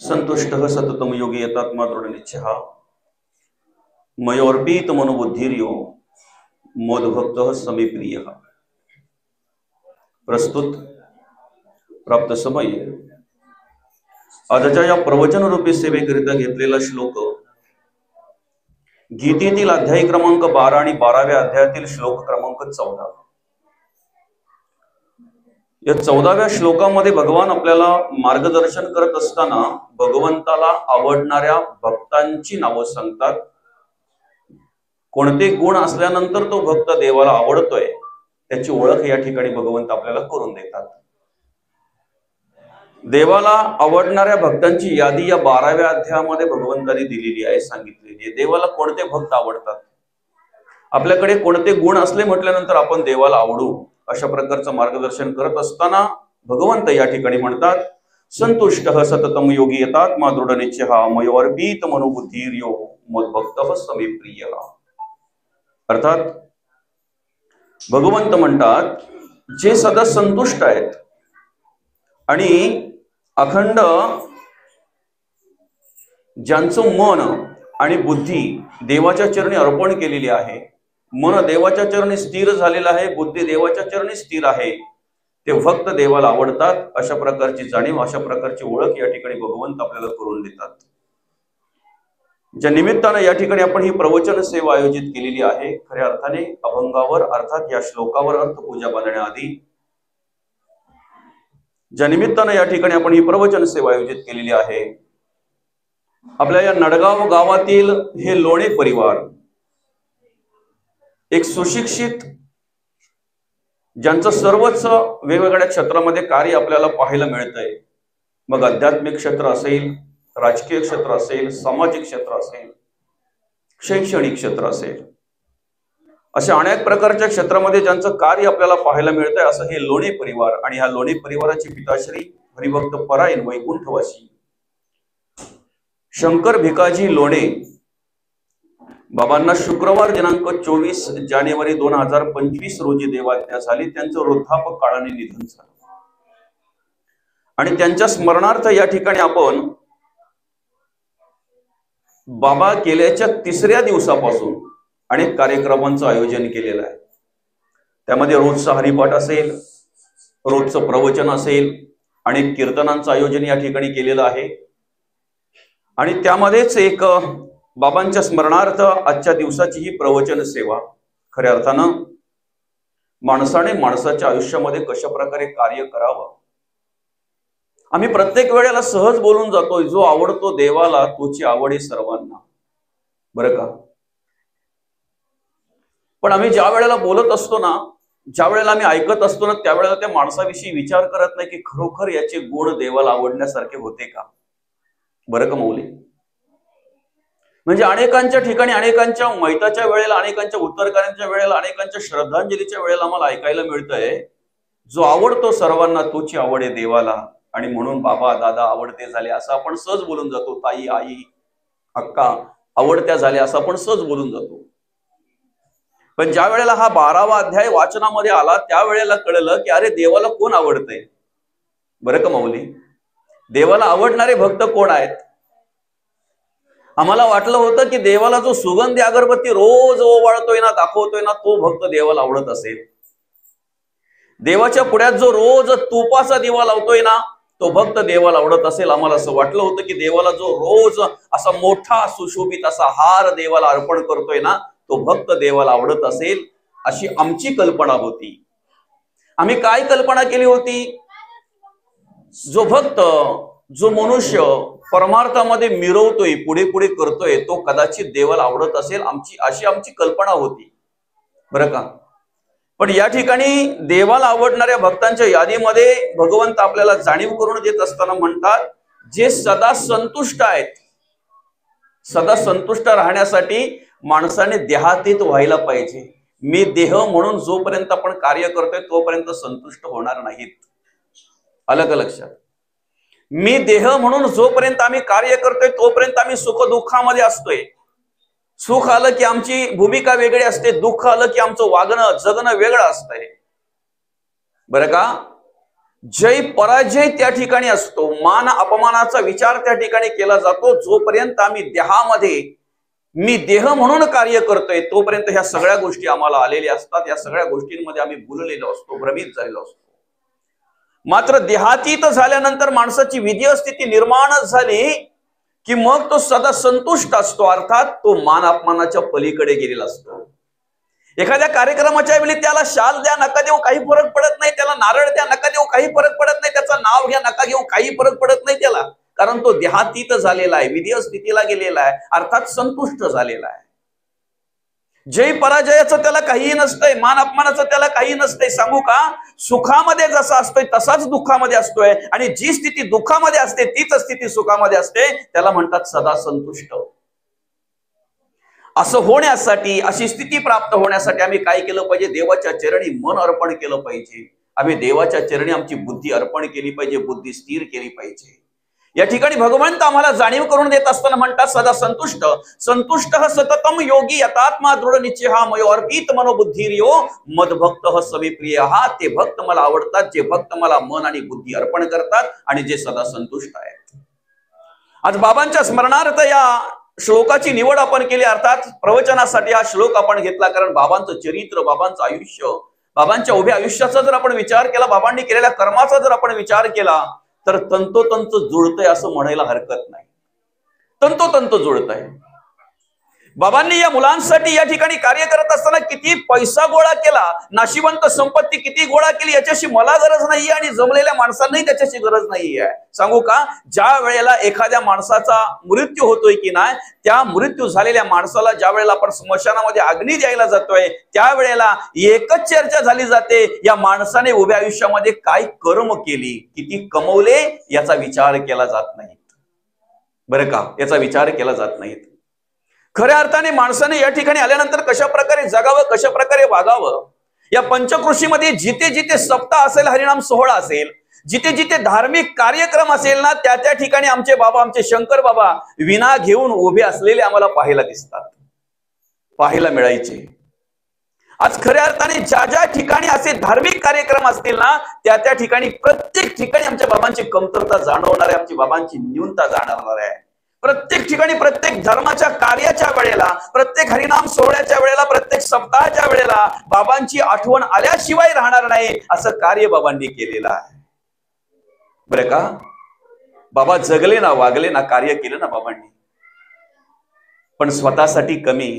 संतुष्टः सततम योगी यतात्मा दृढनिश्चयः मयोर्पित मनोबुद्धिर्यो मोदभक्तः समे प्रियः। प्रस्तुत प्राप्त समय आजच्या या प्रवचन रूपी सेवेकरिता घेतलेला श्लोक गीतेतील अध्याय क्रमांक 12 आणि 12व्या अध्यायातील श्लोक क्रमांक 14। या 14व्या श्लोकामध्ये भगवान आपल्याला मार्गदर्शन करत असताना भगवंताला आवडणाऱ्या भक्तांची नावं सांगतात। कोणते गुण असल्यानंतर तो भक्त देवाला आवडतोय त्याची ओळख या ठिकाणी भगवंत आपल्याला करून देतात। देवाला आवडणाऱ्या भक्तांची यादी या 12व्या अध्यायामध्ये भगवंतांनी दिलेली आहे, सांगितलेली आहे। देवाला कोणते भक्त आवडतात, आपल्याकडे कोणते गुण असले म्हटल्यानंतर आपण देवाला आवडू, अशा प्रकारचं मार्गदर्शन करत असताना भगवंत या ठिकाणी म्हणतात संतुष्टः सततम योगी यतात्मा दृढनिश्चयः मयोर्पित मनोबुद्धिर्यो मद्भक्तः समे प्रियः। अर्थात भगवंत म्हणतात जे सदा संतुष्ट आहेत आणि अखंड ज्यांचं मन आणि बुद्धी देवाच्या चरणी अर्पण केलेली आहे, मन देवाच्या चरणी स्थिर झालेलं आहे, बुद्धी देवाच्या चरणी स्थिर आहे, ते भक्त देवाला आवडतात। अशा प्रकारची जाणीव, अशा प्रकारची ओळख या ठिकाणी भगवंत आपल्याला करून देतात। ज्या निमित्तानं या ठिकाणी आपण ही प्रवचन सेवा आयोजित केलेली आहे, खऱ्या अर्थाने अभंगावर अर्थात या श्लोकावर अर्थपूजा बांधण्याआधी ज्या निमित्तानं या ठिकाणी आपण ही प्रवचन सेवा आयोजित केलेली आहे, आपल्या या नडगाव गावातील हे लोणे परिवार एक सुशिक्षित, ज्यांचं सर्वच वेगवेगळ्या क्षेत्रामध्ये कार्य आपल्याला पाहायला मिळतंय। मग आध्यात्मिक क्षेत्र असेल, राजकीय क्षेत्र असेल, सामाजिक क्षेत्र असेल, शैक्षणिक क्षेत्र असेल, अशा अनेक प्रकारच्या क्षेत्रामध्ये ज्यांचं कार्य आपल्याला पाहायला मिळतंय असं हे लोणे परिवार। आणि ह्या लोणे परिवाराची पिताश्री हरिभक्त परायण वैकुंठवासी शंकर भिकाजी लोणे बाबांना शुक्रवार दिनांक 24 जानेवारी 2025 रोजी देवाज्ञा झाली। त्यांचं वृद्धापक काळाने निधन झालं आणि त्यांच्या स्मरणार्थ या ठिकाणी आपण बाबा गेल्याच्या 3ऱ्या दिवसापासून अनेक कार्यक्रमांचं आयोजन केलेलं आहे। त्यामध्ये रोजचा हरिपाठ असेल, रोजचं प्रवचन असेल, अनेक कीर्तनांचं आयोजन या ठिकाणी केलेलं आहे। आणि त्यामध्येच एक बाबांच्या स्मरणार्थ आजच्या दिवसाची ही प्रवचन सेवा। खऱ्या अर्थानं माणसाने माणसाच्या आयुष्यामध्ये कशा प्रकारे कार्य करावं, आम्ही प्रत्येक वेळेला सहज बोलून जातो, जो आवडतो देवाला तोची आवड आहे सर्वांना, बरं का। पण आम्ही ज्या वेळेला बोलत असतो ना, ज्या वेळेला आम्ही ऐकत असतो ना, त्यावेळेला त्या माणसाविषयी विचार करत नाही की खरोखर याचे गुण देवाला आवडण्यासारखे होते का, बरं का मौली। म्हणजे अनेकांच्या ठिकाणी, अनेकांच्या मैताच्या वेळेला, अनेकांच्या उत्तरकार्यांच्या वेळेला, अनेकांच्या श्रद्धांजलीच्या वेळेला आम्हाला ऐकायला मिळतंय जो आवडतो सर्वांना तोची आवड आहे देवाला, आणि म्हणून बाबा दादा आवडते झाले असं आपण सहज बोलून जातो, ताई आई अक्का आवडत्या झाल्या असं आपण सहज बोलून जातो। पण ज्या वेळेला हा 12वा अध्याय वाचनामध्ये आला त्यावेळेला कळलं की अरे देवाला कोण आवडतंय, बरं का माऊली। देवाला आवडणारे भक्त कोण आहेत। आम्हाला वाटलं होतं की देवाला जो सुगंधी अगरबत्ती रोज ओवाळतोय ना, दाखवतोय ना, तो भक्त देवाला आवडत असेल। देवाच्या पुढ्यात जो रोज तुपाचा दिवा लावतोय ना, तो भक्त देवाला आवडत असेल। आम्हाला असं वाटलं होतं की देवाला जो रोज असा मोठा सुशोभित असा हार देवाला अर्पण करतोय ना, तो भक्त देवाला आवडत असेल, अशी आमची कल्पना होती। आम्ही काय कल्पना केली होती, जो भक्त, जो मनुष्य परमार्थामध्ये मिरवतोय, पुढे पुढे करतोय, तो कदाचित देवाला आवडत असेल, अशी आमची कल्पना होती, बरं का। पण या ठिकाणी देवाला आवडणाऱ्या भक्तांच्या यादीमध्ये भगवंत आपल्याला जाणीव करून देत असताना म्हणतात जे सदा संतुष्ट आहेत। सदा संतुष्ट राहण्यासाठी माणसाने देहातीत व्हायला पाहिजे। मी देह म्हणून जोपर्यंत आपण कार्य करतोय तोपर्यंत संतुष्ट होणार नाहीत, आलं का लक्षात। मी देह म्हणून जोपर्यंत आम्ही कार्य करतोय तोपर्यंत आम्ही सुख दुःखामध्ये असतोय। सुख आलं की आमची भूमिका वेगळी असते, दुःख आलं की आमचं वागणं जगणं वेगळं असतंय, बरं का। जय पराजय त्या ठिकाणी असतो, मान अपमानाचा विचार त्या ठिकाणी केला जातो. जोपर्यंत आम्ही देहामध्ये मी देह म्हणून कार्य करतोय तोपर्यंत ह्या सगळ्या गोष्टी आम्हाला आलेल्या असतात. या सगळ्या गोष्टींमध्ये आम्ही बुललेलो असतो, भ्रमित झालेलो असतो. मात्र देहातीत झाल्यानंतर माणसाची विधेय स्थिती निर्माणच झाली की मग तो सदा संतुष्ट असतो, अर्थात तो मान अपमानाच्या पलीकडे गेलेला असतो. एखाद्या कार्यक्रमाच्या वेळी त्याला शाल द्या नका देऊ काही फरक पडत नाही, त्याला नारळ द्या नका देऊ काही फरक पडत नाही, त्याचं नाव घ्या नका घेऊ काही फरक पडत नाही त्याला, कारण तो देहातीत झालेला आहे, विधेय स्थितीला गेलेला आहे, अर्थात संतुष्ट झालेला आहे. जय पराजयाचं त्याला काहीही नसतंय, मान अपमानाचं त्याला काही नसतंय. सांगू का, सुखामध्ये जसा असतोय तसाच दुःखामध्ये असतोय, आणि जी स्थिती दुःखामध्ये असते तीच स्थिती सुखामध्ये असते, त्याला म्हणतात सदा संतुष्ट. असं होण्यासाठी, अशी स्थिती प्राप्त होण्यासाठी आम्ही काय केलं पाहिजे? देवाच्या चरणी मन अर्पण केलं पाहिजे. आम्ही देवाच्या चरणी आमची बुद्धी अर्पण केली पाहिजे, बुद्धी स्थिर केली पाहिजे. या ठिकाणी भगवंत आम्हाला जाणीव करून देत असताना म्हणतात सदा संतुष्ट. संतुष्ट सततम योगी यतात्मा दृढ निश्चय हा मयो अर्पित मनोबुद्धिर्यो मदभक्त सविप्रिय. हा ते भक्त मला आवडतात, जे भक्त मला मन आणि बुद्धी अर्पण करतात आणि जे सदा संतुष्ट आहेत. आज बाबांच्या स्मरणार्थ या श्लोकाची निवड आपण केली, अर्थात प्रवचनासाठी हा श्लोक आपण घेतला, कारण बाबांचं चरित्र, बाबांचं आयुष्य, बाबांच्या उभ्या आयुष्याचा जर आपण विचार केला, बाबांनी केलेल्या कर्माचा जर आपण विचार केला तर तंतोतंत जुळतंय असं म्हणायला हरकत नाही. तंतोतंत जुळतंय. बाबांनी या मुलांसाठी या ठिकाणी कार्य करत असताना किती पैसा गोळा केला, नाशिवंत संपत्ती किती गोळा केली, याच्याशी मला गरज नाहीये आणि जमलेल्या माणसांनाही त्याच्याशी गरज नाहीये. सांगू का, ज्या वेळेला एखाद्या माणसाचा मृत्यू होतोय की नाही, त्या मृत्यू झालेल्या माणसाला ज्या वेळेला आपण स्मशानामध्ये अग्नी द्यायला जातोय त्यावेळेला एकच चर्चा झाली जाते, या माणसाने उभ्या आयुष्यामध्ये काय कर्म केली, किती कमवले, याचा विचार केला जात नाही. बरं का, याचा विचार केला जात नाही. खऱ्या अर्थाने माणसाने या ठिकाणी आल्यानंतर कशा प्रकारे जगावं, कशा प्रकारे वागावं, या पंचकृषीमध्ये जिथे जिथे सप्ताह असेल, हरिनाम सोहळा असेल, जिथे जिथे धार्मिक कार्यक्रम असेल ना, त्या त्या ठिकाणी आमचे बाबा, आमचे शंकर बाबा विणा घेऊन उभे असलेले आम्हाला पाहायला दिसतात, पाहायला मिळायचे. आज खऱ्या अर्थाने ज्या ज्या ठिकाणी असे धार्मिक कार्यक्रम असतील ना, त्या त्या ठिकाणी प्रत्येक ठिकाणी आमच्या बाबांची कमतरता जाणवणार आहे, आमची बाबांची न्यूनता जाणवणार आहे. प्रत्येक ठिकाणी, प्रत्येक धर्माच्या कार्याच्या वेळेला, प्रत्येक हरिनाम सोहळ्याच्या वेळेला, प्रत्येक सप्ताहाच्या वेळेला बाबांची आठवण आल्याशिवाय राहणार नाही असं कार्य बाबांनी केलेलं आहे. बरं का, बाबा जगले ना, वागले ना, कार्य केलं ना बाबांनी, पण स्वतःसाठी कमी.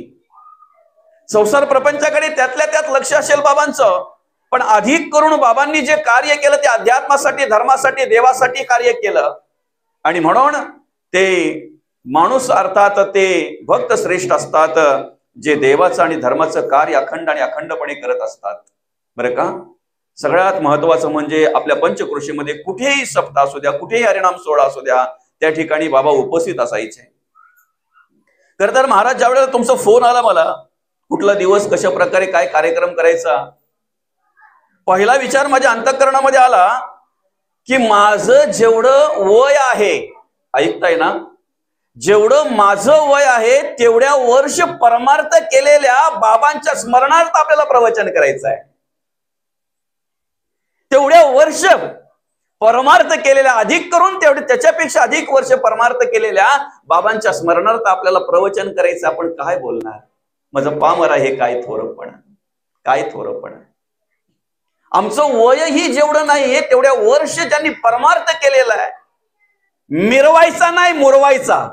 संसार प्रपंचाकडे त्यातल्या त्यात लक्ष असेल बाबांचं, पण अधिक करून बाबांनी जे कार्य केलं ते अध्यात्मासाठी, धर्मासाठी, देवासाठी कार्य केलं. आणि म्हणून ते माणूस, अर्थात ते भक्त श्रेष्ठ असतात, जे देवाचं आणि धर्माचं कार्य अखंड आणि अखंडपणे करत असतात. बरं का, सगळ्यात महत्वाचं म्हणजे आपल्या पंचकृषीमध्ये कुठेही सप्ताह असू द्या, कुठेही हरिनाम सोहळा असू द्या, त्या ठिकाणी बाबा उपस्थित असायचे. खरं तर महाराज, ज्या वेळेला तुमचा फोन आला मला, कुठला दिवस, कशा प्रकारे काय कार्यक्रम करायचा, पहिला विचार माझ्या अंतःकरणामध्ये आला की माझं जेवढं वय आहे, ऐकताय ना, जेवढं माझं वय आहे तेवढ्या वर्ष परमार्थ केलेल्या बाबांच्या स्मरणार्थ आपल्याला प्रवचन करायचं आहे. तेवढ्या वर्ष परमार्थ केलेल्या, अधिक करून तेवढे त्याच्यापेक्षा अधिक वर्ष परमार्थ केलेल्या बाबांच्या स्मरणार्थ आपल्याला प्रवचन करायचं. आपण काय बोलणार? माझं पामरा, हे काय थोरपण, काय थोरपण. आमचं वयही जेवढं नाहीये तेवढ्या वर्ष ज्यांनी परमार्थ केलेला आहे, मिरवायचा नाही, मुरवायचा.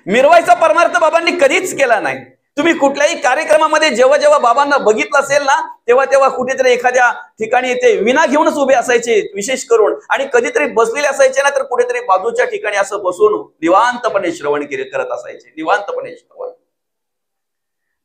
मिरवायचा परमार्थ बाबांनी कधीच केला नाही. तुम्ही कुठल्याही कार्यक्रमामध्ये जेव्हा जेव्हा बाबांना बघितलं असेल ना, तेव्हा तेव्हा कुठेतरी एखाद्या ठिकाणी ते विना घेऊनच उभे असायचे विशेष करून, आणि कधीतरी बसलेले असायचे ना, तर कुठेतरी बाजूच्या ठिकाणी असं बसून निवांतपणे श्रवण करत असायचे, निवांतपणे श्रवण.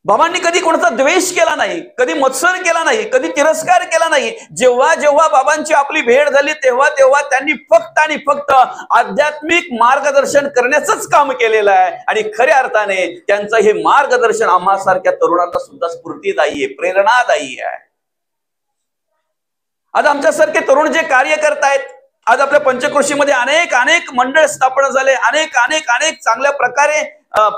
बाबांनी कधी कोणाचा द्वेष केला नाही, कधी मत्सर केला नाही, कधी तिरस्कार केला नाही. जेव्हा जेव्हा बाबांची आपली भेट झाली तेव्हा तेव्हा त्यांनी फक्त आणि फक्त आध्यात्मिक मार्गदर्शन करण्याचंच काम केलेलं आहे. आणि खऱ्या अर्थाने त्यांचं हे मार्गदर्शन आम्हासारख्या तरुणांना सुद्धा स्फूर्तिदायी आहे, प्रेरणादायी आहे. आज आमच्यासारखे तरुण जे कार्य करतायत, आज आपल्या पंचक्रोशीमध्ये अनेक अनेक मंडळ स्थापन झाले, अनेक अनेक अनेक चांगल्या प्रकारे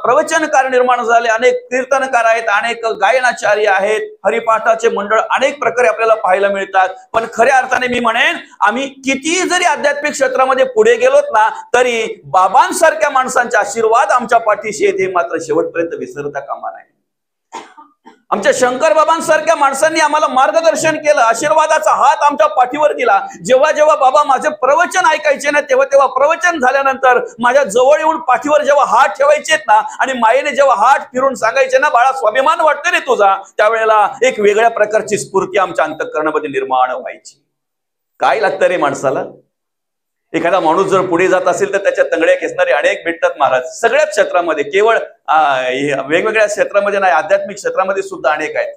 प्रवचनकार निर्माण झाले, अनेक कीर्तनकार आहेत, अनेक गायनाचार्य आहेत, हरिपाठाचे मंडळ अनेक प्रकारे आपल्याला पाहायला मिळतात. पण खऱ्या अर्थाने मी म्हणेन, आम्ही किती जरी आध्यात्मिक क्षेत्रामध्ये पुढे गेलोत ना, तरी बाबांसारख्या माणसांचे आशीर्वाद आमच्या पाठीशी आहेत हे मात्र शेवटपर्यंत विसरता कामा नये. आमच्या शंकर बाबांसारख्या माणसांनी आम्हाला मार्गदर्शन केलं, आशीर्वादाचा हात आमच्या पाठीवर दिला. जेव्हा जेव्हा बाबा माझे प्रवचन ऐकायचे ना, तेव्हा तेव्हा प्रवचन झाल्यानंतर माझ्या जवळ येऊन पाठीवर जेव्हा हात ठेवायचे ना, आणि मायेने जेव्हा हात फिरून सांगायचे ना, बाळा स्वाभिमान वाटते रे तुझा, त्यावेळेला एक वेगळ्या प्रकारची स्फूर्ती आमच्या अंतःकरणामध्ये निर्माण व्हायची. काय लागतं रे माणसाला? एखादा माणूस जर पुढे जात असेल तर त्याच्या तंगड्या खेचणारे अनेक भेटतात महाराज. सगळ्याच क्षेत्रामध्ये, केवळ वेगवेगळ्या क्षेत्रामध्ये नाही, आध्यात्मिक क्षेत्रामध्ये सुद्धा अनेक आहेत.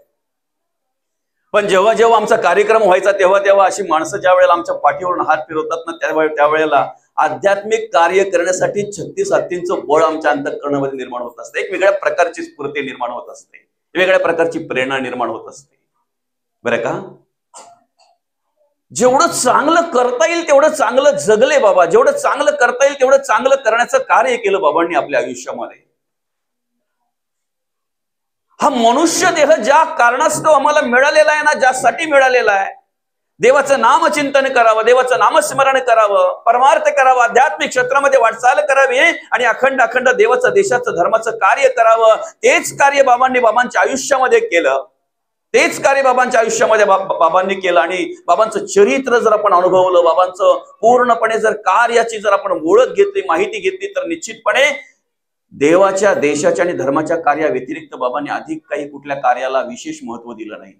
पण जेव्हा जेव्हा आमचा कार्यक्रम व्हायचा तेव्हा तेव्हा अशी माणसं ज्या वेळेला आमच्या पाठीवरून हात फिरवतात ना, त्यावेळेला आध्यात्मिक कार्य करण्यासाठी 36 हत्तींचं बळ आमच्या अंतःकरणामध्ये निर्माण होत असते. एक वेगळ्या प्रकारची स्फूर्ती निर्माण होत असते, वेगळ्या प्रकारची प्रेरणा निर्माण होत असते. बरं का? जेवढं चांगलं करता येईल तेवढं चांगलं जगले बाबा, जेवढं चांगलं करता येईल तेवढं चांगलं करण्याचं कार्य केलं बाबांनी आपल्या आयुष्यामध्ये. हा मनुष्य देह ज्या कारणास्तव आम्हाला मिळालेला आहे ना, ज्यासाठी मिळालेला आहे, देवाचं नामचिंतन करावं, देवाचं नामस्मरण करावं, परमार्थ करावं, आध्यात्मिक क्षेत्रामध्ये वाटचाल करावी आणि अखंड अखंड देवाचं देशाचं धर्माचं कार्य करावं. तेच कार्य बाबांनी बाबांच्या आयुष्यामध्ये केलं, तेच कार्य बाबांच्या आयुष्यामध्ये बाबांनी केलं. आणि बाबांचं चरित्र जर आपण अनुभवलं, बाबांचं पूर्णपणे जर कार्याची जर आपण ओळख घेतली, माहिती घेतली, तर निश्चितपणे देवाच्या देशाच्या आणि धर्माच्या कार्या व्यतिरिक्त बाबांनी अधिक काही कुठल्या कार्याला विशेष महत्व दिलं नाही.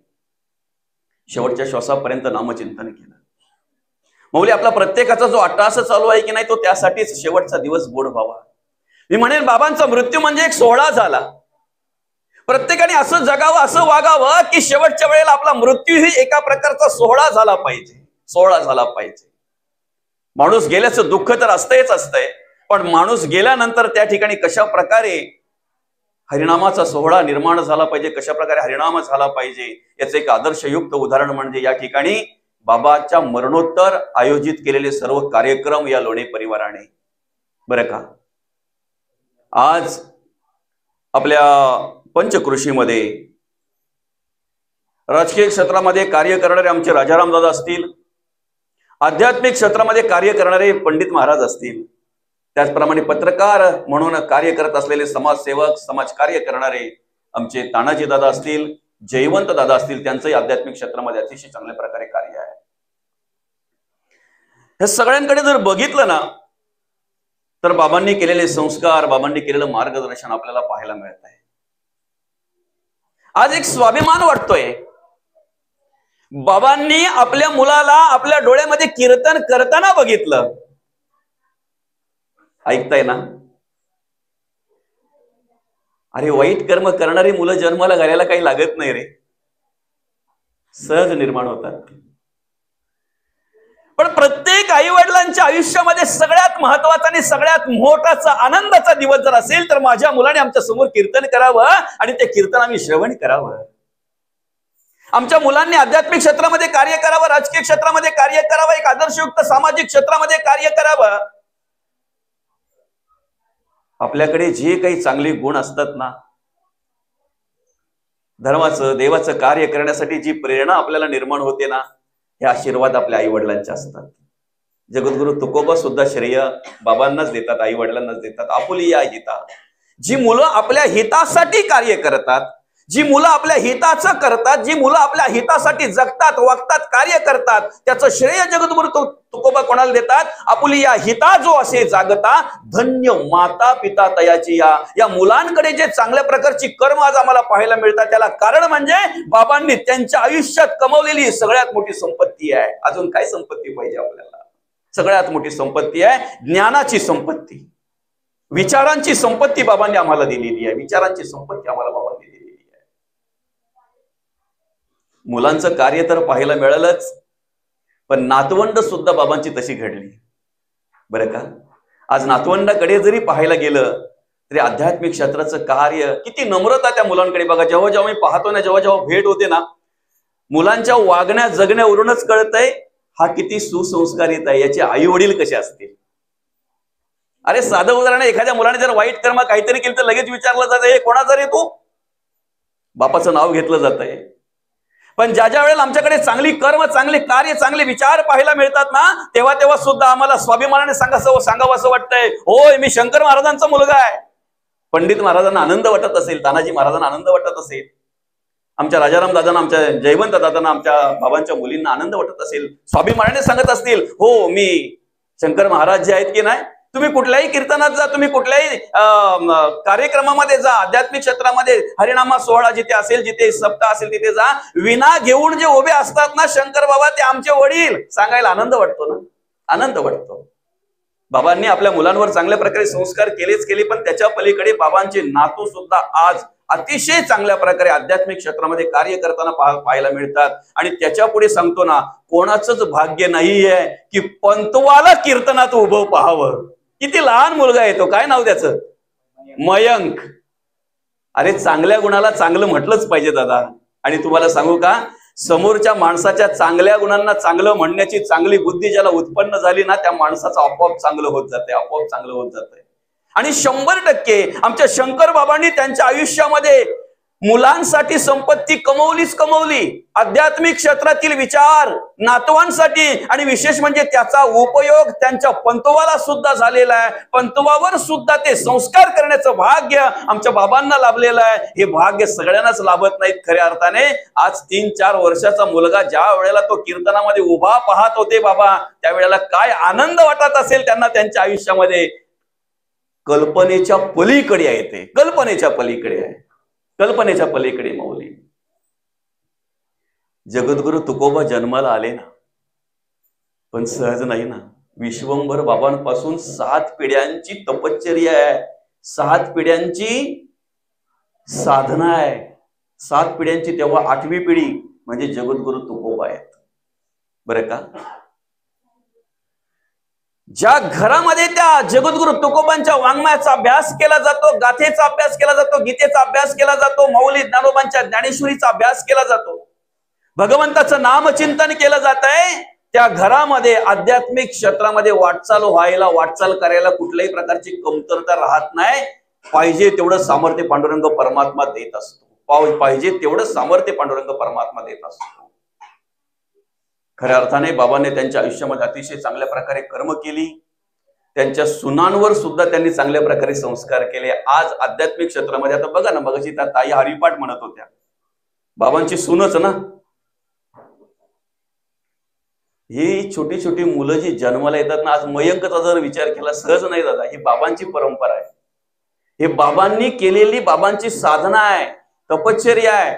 शेवटच्या श्वासापर्यंत नामचिंतन केलं. मौली, आपला प्रत्येकाचा जो अट्टास चालू आहे की नाही, तो त्यासाठीच शेवटचा दिवस गोड व्हावा. मी म्हणेन, बाबांचा मृत्यू म्हणजे एक सोहळा झाला. प्रत्येकाने असं जगावं, असं वागावं की शेवटच्या वेळेला आपला मृत्यू ही एका प्रकारचा सोहळा झाला पाहिजे, सोहळा झाला पाहिजे. माणूस गेल्याचं दुःख तर असतंच असतंय, पण माणूस गेल्यानंतर त्या ठिकाणी कशा प्रकारे हरिनामाचा सोहळा निर्माण झाला पाहिजे, कशा प्रकारे हरिनाम झाला पाहिजे, याचं एक आदर्शयुक्त उदाहरण म्हणजे या ठिकाणी बाबाच्या मरणोत्तर आयोजित केलेले सर्व कार्यक्रम या लोणे परिवाराने. बरं का? आज आपल्या पंचकृषीमध्ये राजकीय क्षेत्रामध्ये कार्य करणारे आमचे राजाराम दादा असतील, आध्यात्मिक क्षेत्रामध्ये कार्य करणारे पंडित महाराज असतील, त्याचप्रमाणे पत्रकार म्हणून कार्य करत असलेले समाजसेवक, समाजकार्य करणारे आमचे तानाजी दादा असतील, जयवंत दादा असतील, त्यांचंही आध्यात्मिक क्षेत्रामध्ये अतिशय चांगल्या प्रकारे कार्य आहे. हे सगळ्यांकडे जर बघितलं ना, तर बाबांनी केलेले संस्कार, बाबांनी केलेलं मार्गदर्शन आपल्याला पाहायला मिळत आहे. आज एक स्वाभिमान वाटतोय. बाबांनी आपल्या मुलाला आपल्या डोळ्यामध्ये कीर्तन करताना बघितलं. ऐकताय ना? अरे, वाईट कर्म करणारी मुलं जन्माला घालायला काही लागत नाही रे, सहज निर्माण होतात. पण प्रत्येक आई वडिलांच्या आयुष्यामध्ये सगळ्यात महत्वाचा आणि सगळ्यात मोठाचा आनंदाचा दिवस जर असेल तर माझ्या मुलाने आमच्या समोर कीर्तन करावं आणि ते कीर्तन आम्ही श्रवण करावं. आमच्या मुलांनी आध्यात्मिक क्षेत्रामध्ये कार्य करावं, राजकीय क्षेत्रामध्ये कार्य करावं, एक आदर्शयुक्त सामाजिक क्षेत्रामध्ये कार्य करावं. आपल्याकडे जे काही चांगले गुण असतात ना, धर्माचं, देवाचं कार्य करण्यासाठी जी प्रेरणा आपल्याला निर्माण होते ना, हे आशीर्वाद आपल्या आई वडिलांचे असतात. जगद्गुरु तुकोबा सुद्धा श्रेय बाबांनाच देतात, आई वडिलांनाच देतात. आपुली या हिता. जी मुलं आपल्या हितासाठी कार्य करतात, जी मुलं आपल्या हिताचं करतात, जी मुलं आपल्या हितासाठी जगतात, वागतात, कार्य करतात, त्याचं श्रेय जगद्गुरु तुकोबा कोणाला देतात? आपुली या हिता जो असे जागता, धन्य माता पिता तयाची. या मुलांकडे जे चांगल्या प्रकारची कर्म आज आम्हाला पाहायला मिळतात, त्याला कारण म्हणजे बाबांनी त्यांच्या आयुष्यात कमवलेली सगळ्यात मोठी संपत्ती आहे. अजून काय संपत्ती पाहिजे आपल्याला? सगळ्यात मोठी संपत्ती आहे ज्ञानाची संपत्ती, विचारांची संपत्ती बाबांनी आम्हाला दिलेली आहे. विचारांची संपत्ती आम्हाला बाबांनी दिलेली आहे. मुलांचं कार्य तर पाहायला मिळालंच, पण नातवंड सुद्धा बाबांची तशी घडली. बरं का? आज नातवंडाकडे जरी पाहायला गेलं तरी आध्यात्मिक क्षेत्राचं कार्य, किती नम्रता त्या मुलांकडे बघा. जेव्हा जेव्हा मी पाहतो ना, जेव्हा जेव्हा भेट होते ना, मुलांच्या वागण्या जगण्यावरूनच कळतंय हा किती सुसंस्कारित आहे, याचे आई वडील कसे असतील? अरे साधं उदाहरण, एखाद्या मुलाने जर वाईट कर्म काहीतरी केलं तर लगेच विचारलं जातं, हे कोणाचा रे तू? बापाचं नाव घेतलं जात आहे. पण ज्या ज्या वेळेला आमच्याकडे चांगली कर्म, चांगले कार्य, चांगले विचार पाहायला मिळतात ना, तेव्हा तेव्हा सुद्धा आम्हाला स्वाभिमानाने सांगावं असं वाटतंय, होय मी शंकर महाराजांचा मुलगा आहे. पंडित महाराजांना आनंद वाटत असेल, तानाजी महाराजांना आनंद वाटत असेल, आमच्या राजाराम दादांना, आमच्या जयवंत दादांना, आमच्या बाबांच्या मुलींना आनंद वाटत असेल, स्वाभिमानाने सांगत असतील, हो मी शंकर महाराज जे आहेत की नाही. तुम्ही कुठल्याही कीर्तनात जा, तुम्ही कुठल्याही कार्यक्रमामध्ये जा, आध्यात्मिक क्षेत्रामध्ये हरिनामा सोहळा जिथे असेल, जिथे सप्ताह असेल तिथे जा, विना घेऊन जे उभे असतात ना शंकर बाबा, ते आमचे वडील, सांगायला आनंद वाटतो ना, आनंद वाटतो. बाबांनी आपल्या मुलांवर चांगल्या प्रकारे संस्कार केले, पण त्याच्या पलीकडे बाबांचे नातू सुद्धा आज अतिशय चांगल्या प्रकारे आध्यात्मिक क्षेत्रामध्ये कार्य करताना पाहायला मिळतात. आणि त्याच्या पुढे सांगतो ना, कोणाचंच भाग्य नाहीये की पंतवाला कीर्तनात उभं पाहावं. किती लहान मुलगा आहे तो, काय नाव त्याचं? मयंक. अरे चांगल्या गुणाला चांगलं म्हटलंच पाहिजे दादा. आणि तुम्हाला सांगू का, समोरच्या माणसाच्या चांगल्या गुणांना चांगलं म्हणण्याची चांगली बुद्धी ज्याला उत्पन्न झाली ना, त्या माणसाचं आपोआप चांगलं होत जाते, आपोआप चांगलं होत जाते. आणि 100% आमच्या शंकर बाबांनी त्यांच्या आयुष्यामध्ये मुलांसाठी संपत्ती कमवली, आध्यात्मिक क्षेत्रातील विचार नातवांसाठी, आणि विशेष म्हणजे त्याचा उपयोग त्यांच्या पंतवाला सुद्धा झालेला आहे. पंतवावर सुद्धा ते संस्कार करण्याचं भाग्य आमच्या बाबांना लाभलेलं आहे. हे भाग्य सगळ्यांनाच लाभत नाहीत खऱ्या अर्थाने. आज 3-4 वर्षाचा मुलगा ज्या वेळेला तो कीर्तनामध्ये उभा पाहत होते बाबा, त्यावेळेला काय आनंद वाटत असेल त्यांना त्यांच्या आयुष्यामध्ये. कल्पनेच्या पलीकडे आहे ते, कल्पनेच्या पलीकडे आहे, कल्पनेच्या पलीकडे माऊली. जगद्गुरु तुकोबा जन्माला आले ना, पण सहज नाही ना. विश्वंभर बाबांपासून 7 पिढ्यांची तपश्चर्या आहे, 7 पिढ्यांची साधना आहे, 7 पिढ्यांची. तेव्हा 8वी पिढी म्हणजे जगद्गुरु तुकोबा आहेत, बरं का. ज्या घरामध्ये त्या जगद्गुरु तुकोबांच्या वाङ्मयाचा अभ्यास केला जातो, गाथेचा अभ्यास केला जातो, गीतेचा अभ्यास केला जातो, माऊली ज्ञानोबांच्या ज्ञानेश्वरीचा अभ्यास केला जातो, भगवंताचं नामचिंतन केलं जात आहे, त्या घरामध्ये आध्यात्मिक क्षेत्रामध्ये वाटचाल करायला कुठल्याही प्रकारची कमतरता राहत नाही. पाहिजे तेवढं सामर्थ्य पांडुरंग परमात्मा देत असतो, पाहिजे तेवढं सामर्थ्य पांडुरंग परमात्मा देत असतो. खऱ्या अर्थाने बाबांनी त्यांच्या आयुष्यामध्ये अतिशय चांगल्या प्रकारे कर्म केली. त्यांच्या सुनांवर सुद्धा त्यांनी चांगल्या प्रकारे संस्कार केले. आज आध्यात्मिक क्षेत्रामध्ये, आता बघा ना, मगाशी त्या ताई हरिपाठ म्हणत होत्या, बाबांची सूनच ना. ही छोटी छोटी मुलं जी जन्माला येतात ना, आज मयंकचा जर विचार केला, सहज नाही दादा, ही बाबांची परंपरा आहे, हे बाबांनी केलेली बाबांची साधना आहे, तपश्चर्या आहे.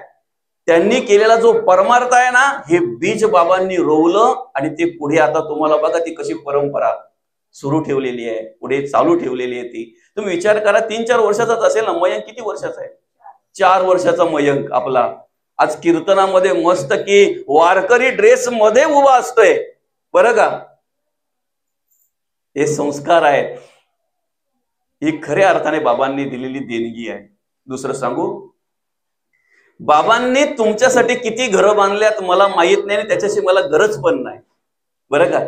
त्यांनी केलेला जो परमार्थ आहे ना, हे बीज बाबांनी रोवलं आणि ते पुढे आता तुम्हाला बघा ती कशी परंपरा सुरू ठेवलेली आहे, पुढे चालू ठेवलेली आहे ती. तुम्ही विचार करा, 3-4 वर्षाचाच असेल ना. मयंक किती वर्षाचा आहे? 4 वर्षाचा मयंक आपला आज कीर्तनामध्ये मस्त की वारकरी ड्रेस मध्ये उभा असतोय, बरं का. हे संस्कार आहेत, ही खऱ्या अर्थाने बाबांनी दिलेली देणगी आहे. दुसरं सांगू, बाबांनी तुमच्यासाठी किती घरं बांधल्यात मला माहित नाही, त्याच्याशी मला गरज पण नाही, बरं का.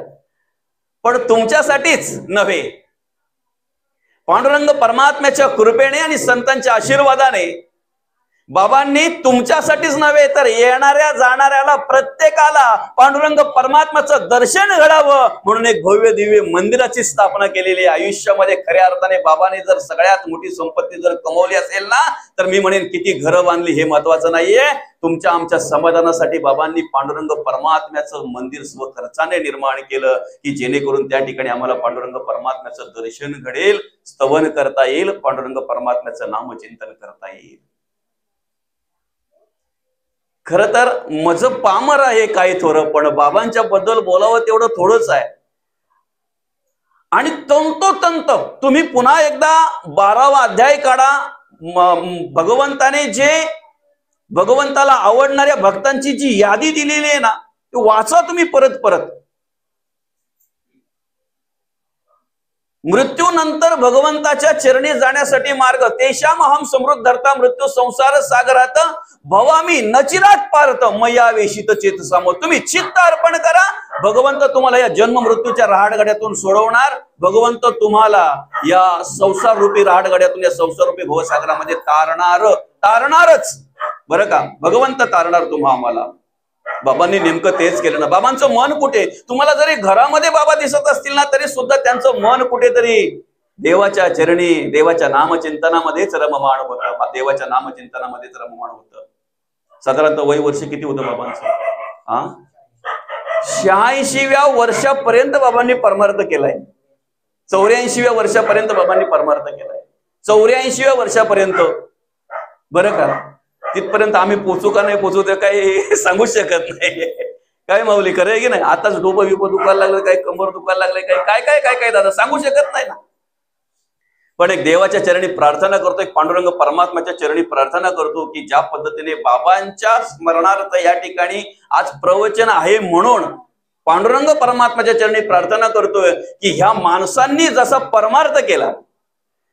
पण तुमच्यासाठीच नव्हे, पांडुरंग परमात्म्याच्या कृपेने आणि संतांच्या आशीर्वादाने बाबांनी तुमच्यासाठीच नव्हे तर येणाऱ्या जाणाऱ्याला प्रत्येकाला पांडुरंग परमात्म्याचं दर्शन घडावं म्हणून एक भव्य दिव्य मंदिराची स्थापना केलेली आहे. आयुष्यामध्ये खऱ्या अर्थाने बाबांनी जर सगळ्यात मोठी संपत्ती जर कमवली असेल ना, तर मी म्हणेन किती घरं बांधली हे महत्वाचं नाहीये. तुमच्या आमच्या समाधानासाठी बाबांनी पांडुरंग परमात्म्याचं मंदिर स्वखर्चाने निर्माण केलं, की जेणेकरून त्या ठिकाणी आम्हाला पांडुरंग परमात्म्याचं दर्शन घडेल, स्तवन करता येईल, पांडुरंग परमात्म्याचं नामचिंतन करता येईल. खरं तर मज पामर आहे काही थोडं, पण बाबांच्या बद्दल बोलावं तेवढं थोडंच आहे. आणि तंतोतंत तुम्ही पुन्हा एकदा 12वा अध्याय काढा. भगवंताने जे भगवंताला आवडणाऱ्या भक्तांची जी यादी दिलेली आहे ना, ती वाचा तुम्ही परत परत. मृत्यूनंतर भगवंताच्या चरणी जाण्यासाठी मार्ग, तेषाम अहम समृद्धर्ता मृत्यू संसार सागरात भवामी नचिरात पार्थ मया वेशित चेतसामो. तुम्ही चित्त अर्पण करा, भगवंत तुम्हाला या जन्म मृत्यूच्या रहाटगाड्यातून सोडवणार. भगवंत तुम्हाला या संसार रूपी रहाटगाड्यातून, या संसार रूपी भवसागरामध्ये तारणारच बरं का. भगवंत तारणार तुम्हा आम्हाला. बाबांनी नेमकं तेच केलं ना. बाबांचं मन कुठे, तुम्हाला जरी घरामध्ये बाबा दिसत असतील ना तरी सुद्धा त्यांचं मन कुठेतरी देवाच्या चरणी, देवाच्या नामचिंतनामध्येच रममाण होतं. देवाच्या नामचिंतनामध्येच रममाण होतं. साधारणतः वय वर्ष किती होतं बाबांचं? 86व्या वर्षापर्यंत बाबांनी परमार्थ केलाय. 84व्या वर्षापर्यंत बाबांनी परमार्थ केलाय. 84व्या वर्षापर्यंत बरं का. तिथपर्यंत आम्ही पोचू का नाही पोचू ते काही सांगू शकत नाही. काय माऊली, खरं आहे की नाही? आताच डोकं विप दुखायला लागलं, काही कंबर दुखायला लागले, काही काय काय काय काय दादा सांगू शकत नाही ना. पण एक देवाच्या चरणी प्रार्थना करतो, एक पांडुरंग परमात्म्याच्या चरणी प्रार्थना करतो की ज्या पद्धतीने बाबांच्या स्मरणार्थ या ठिकाणी आज प्रवचन आहे, म्हणून पांडुरंग परमात्म्याच्या चरणी प्रार्थना करतोय की ह्या माणसांनी जसा परमार्थ केला,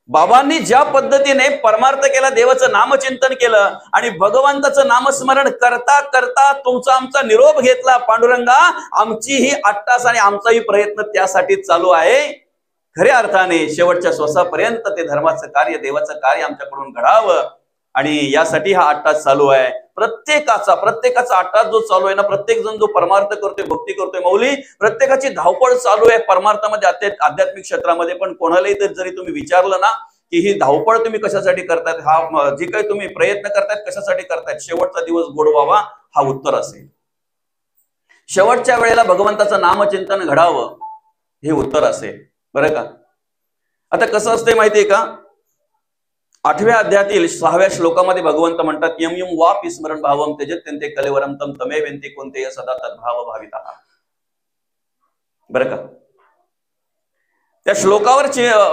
बाबांनी ज्या पद्धतीने परमार्थ केला, देवाचं नामचिंतन केलं आणि भगवंताचं नामस्मरण करता करता तुमचा आमचा निरोप घेतला, पांडुरंगा आमची ही 8 तास आणि आमचाही प्रयत्न त्यासाठी चालू आहे. खऱ्या अर्थाने शेवटच्या श्वासापर्यंत ते धर्माचं कार्य, देवाचं कार्य आमच्याकडून घडावं आणि यासाठी हा 8 तास चालू आहे. प्रत्येकाचा 8 तास जो चालू आहे ना, प्रत्येक जण जो परमार्थ करतोय, भक्ती करतोय माऊली, प्रत्येकाची धावपळ चालू आहे परमार्थामध्ये, आध्यात्मिक क्षेत्रामध्ये. पण कोणालाही तर जरी तुम्ही विचारलं ना की ही धावपळ तुम्ही कशासाठी करतायत, हा जे काही तुम्ही प्रयत्न करतायत कशासाठी करतायत, शेवटचा दिवस गोड व्हावा हा उत्तर असेल. शेवटच्या वेळेला भगवंताचं नामचिंतन घडावं हे उत्तर असेल बरं का. आता कसं असते माहितीये का, 8व्या अध्यायातील 6व्या श्लोकामध्ये भगवंत म्हणतात यम यम वापि स्मरण भावम त्यजत्यन्ते कलेवरम तम तमेवेन्ति कोणते सदा तद्भाव भावितः. बरं का. त्या श्लोकावर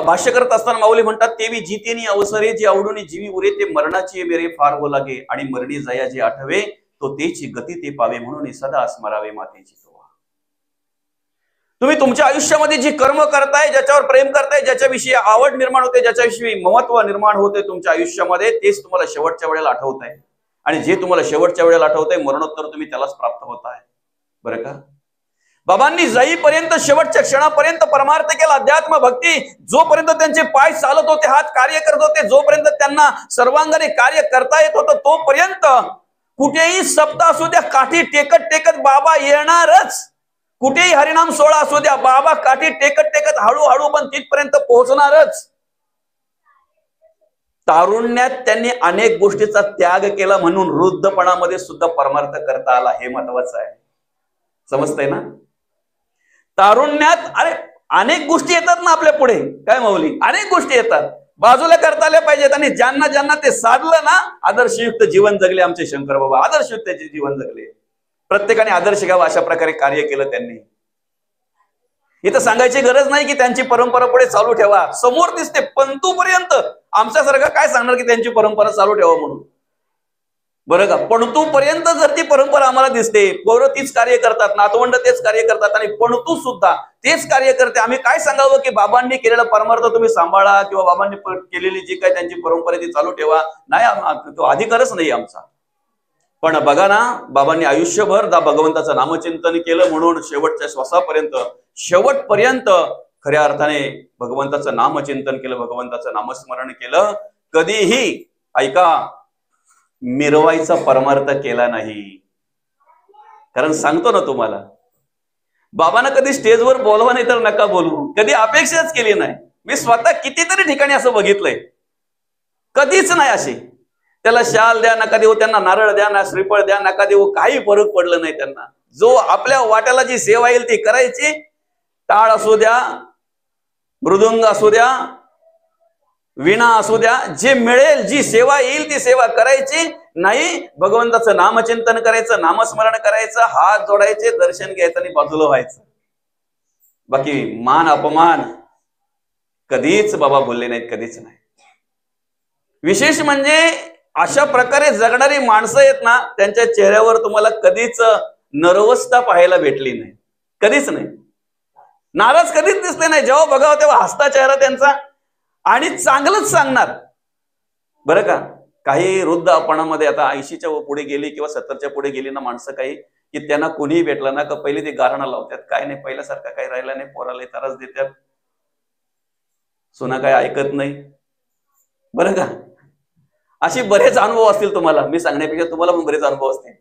भाष्य करत असताना माऊली म्हणतात तेवी जितेनी अवसरे जे आवडून जीवी उरे ते मरणाची मेरे फार हो लागे आणि मरणी जया जे आठवे तो तेची गती ते पावे म्हणून सदा स्मरावे मातेची तोवा. तुम्ही तुमच्या आयुष्यामध्ये जी कर्म करताय, ज्याच्यावर प्रेम करताय, ज्याच्याविषयी आवड निर्माण होते, ज्याच्याविषयी महत्व निर्माण होते तुमच्या आयुष्यामध्ये, तेच तुम्हाला शेवटच्या वेळेला आठवत आहे. आणि जे तुम्हाला शेवटच्या वेळेला आठवत आहे मरणोत्तर तुम्ही त्यालाच प्राप्त होत आहे बरं का. बाबांनी जाईपर्यंत, शेवटच्या क्षणापर्यंत परमार्थ केला, अध्यात्म भक्ती जोपर्यंत त्यांचे पाय चालत होते, हात कार्य करत होते, जोपर्यंत त्यांना सर्वांगाने कार्य करता येत होतं, तोपर्यंत कुठेही सप्ताह असू द्या, काठी टेकत टेकत बाबा येणारच. कुठेही हरिनाम सोहळा असू द्या, बाबा काठी टेकत टेकत हळूहळू पण तिथपर्यंत पोहोचणारच. तारुण्यात त्यांनी अनेक गोष्टीचा त्याग केला म्हणून वृद्धपणामध्ये सुद्धा परमार्थ करता आला, हे महत्वाचं आहे. समजतंय ना. तारुण्यात अरे अनेक गोष्टी येतात ना आपल्या पुढे, काय माऊली, अनेक गोष्टी येतात, बाजूला करता आल्या पाहिजेत. आणि ज्यांना ज्यांना ते साधलं ना, आदर्शयुक्त जीवन जगले आमचे शंकर बाबा, आदर्शयुक्त जीवन जगले. प्रत्येकाने आदर्श घ्यावा अशा प्रकारे कार्य केलं त्यांनी. इथं सांगायची गरज नाही की त्यांची परंपरा पुढे चालू ठेवा, समोर दिसते पंतूपर्यंत. आमच्यासारखं काय सांगणार की त्यांची परंपरा चालू ठेवा म्हणून बरं का. पणतूपर्यंत जर ती परंपरा आम्हाला दिसते, पोरं तीच कार्य करतात, नातवंड तेच कार्य करतात आणि पणतू सुद्धा तेच कार्य करते, आम्ही काय सांगावं की बाबांनी केलेला परमार्थ तुम्ही सांभाळा किंवा बाबांनी केलेली जी काय त्यांची परंपरा ती चालू ठेवा. नाही, तो अधिकारच नाही आमचा. पण बघा ना, बाबांनी आयुष्यभर भगवंताचं नामचिंतन केलं म्हणून शेवटच्या शेवटपर्यंत खऱ्या अर्थाने भगवंताचं नामचिंतन केलं, भगवंताचं नामस्मरण केलं. कधीही ऐका, मिरवायचा परमार्थ केला नाही. कारण सांगतो ना तुम्हाला, बाबांना कधी स्टेजवर बोलवा नाही तर नका बोलवू, कधी अपेक्षाच केली नाही. मी स्वतः कितीतरी ठिकाणी असं बघितलंय, कधीच नाही अशी. त्याला शाल द्या नका देऊ, त्यांना नारळ द्या ना, श्रीफळ द्या नका देऊ, काही फरक पडलं नाही त्यांना. जो आपल्या वाट्याला जी सेवा येईल ती करायची. टाळ असू द्या, मृदुंग असू द्या, विणा असू द्या, जे मिळेल, जी सेवा येईल ती सेवा करायची. नाही, भगवंताचं नामचिंतन करायचं, नामस्मरण करायचं, हात जोडायचे, दर्शन घ्यायचं आणि बाजूला व्हायचं. बाकी मान अपमान कधीच बाबा बोलले नाहीत, कधीच नाही. विशेष म्हणजे अशा प्रकारे जगणारी माणसं आहेत ना, त्यांच्या चेहऱ्यावर तुम्हाला कधीच नर्वसता पाहायला भेटली नाही, कधीच नाही. नाराज कधीच दिसले नाही. जेव्हा बघावं तेव्हा हसता चेहरा त्यांचा आणि चांगलंच सांगणार. बरं का, काही वृद्धापणामध्ये आता 80च्या पुढे गेली किंवा 70च्या पुढे गेली ना माणसं काही, की त्यांना कोणीही भेटलं ना का पहिले ते गारणं लावतात. काय नाही, पहिल्यासारखं काही राहिलं नाही, पोराला त्रास देतात, सुना काय ऐकत नाही. बरं का, अशी बरेच अनुभव असतील तुम्हाला. मी सांगण्यापेक्षा तुम्हाला पण बरेच अनुभव असतील.